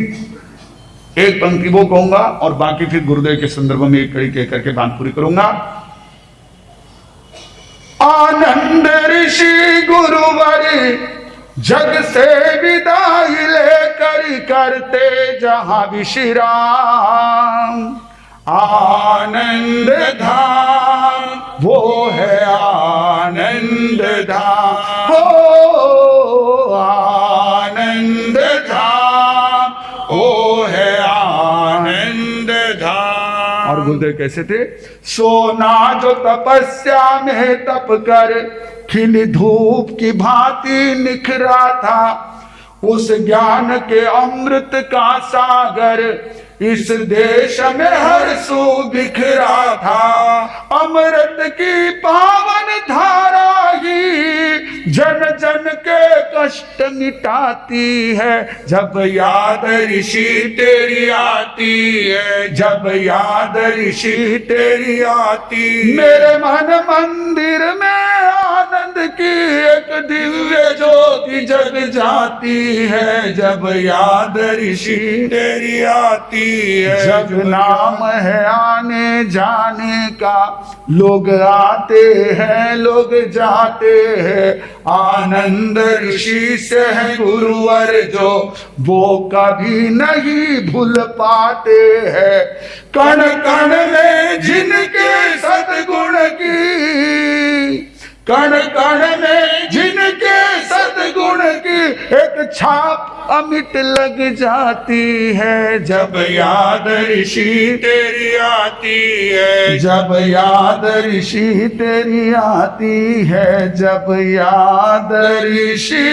एक पंक्ति वो कहूंगा और बाकी फिर गुरुदेव के संदर्भ में एक कड़ी कह करके बात पूरी करूंगा। आनंद ऋषि गुरुवर जग से विदाई लेकर करते जहां विश्राम, आनंद धाम वो है आनंद धाम, हो आनंद धाम वो है आनंद धाम। और गुरुदेव कैसे थे? सोना जो तपस्या में तप कर खिली धूप की भांति निखरा था, उस ज्ञान के अमृत का सागर इस देश में हर सू बिखरा था। अमृत की पावन धारा ही जन जन के कष्ट मिटाती है, जब याद ऋषि तेरी आती है, जब याद ऋषि तेरी आती। मेरे मन मंदिर में आनंद की एक दिव्य ज्योति जग जाती है, जब याद ऋषि तेरी आती। जग नाम है आने जाने का, लोग आते हैं लोग जाते हैं, आनंद ऋषि से है गुरुवर जो वो कभी नहीं भूल पाते हैं। कण कण में जिनके सद्गुण की, कण कण में जिनके सद्गुण की एक छाप अमिट लग जाती है, जब याद ऋषि तेरी आती है, जब याद ऋषि तेरी आती है, जब याद ऋषि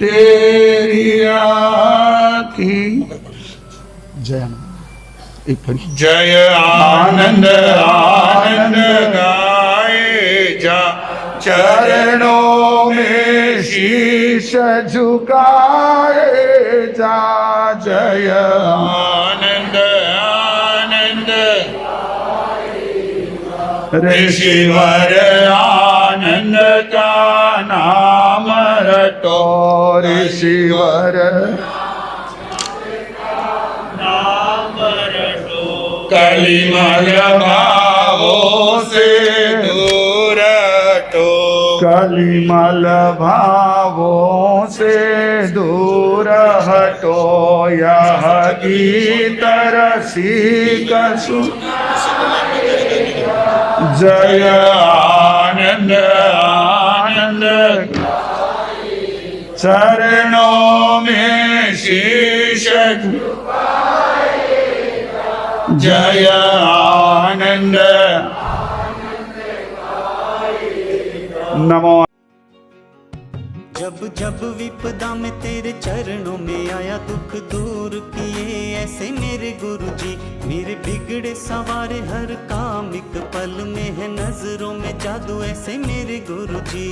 तेरी आती। जय एक फरी जय आनंद आनंद गाए जा, चरणों में शीश झुकाए जा। जय आनंद आनंद ऋषिवर आनंद का नाम रटो, ऋषिवर कलिमल भावों से दूर हटो, कलिमल भावों से दूर हटो, यह गीत रसिक सुन। जय आनंद आनंद चरणों में शीश, जय आनंद। नमो। जब जब विपदा में तेरे चरणों में आया, दुख दूर किए ऐसे मेरे गुरुजी। मेरे बिगड़े सवारे हर काम एक पल में है, नजरों में जादू ऐसे मेरे गुरुजी।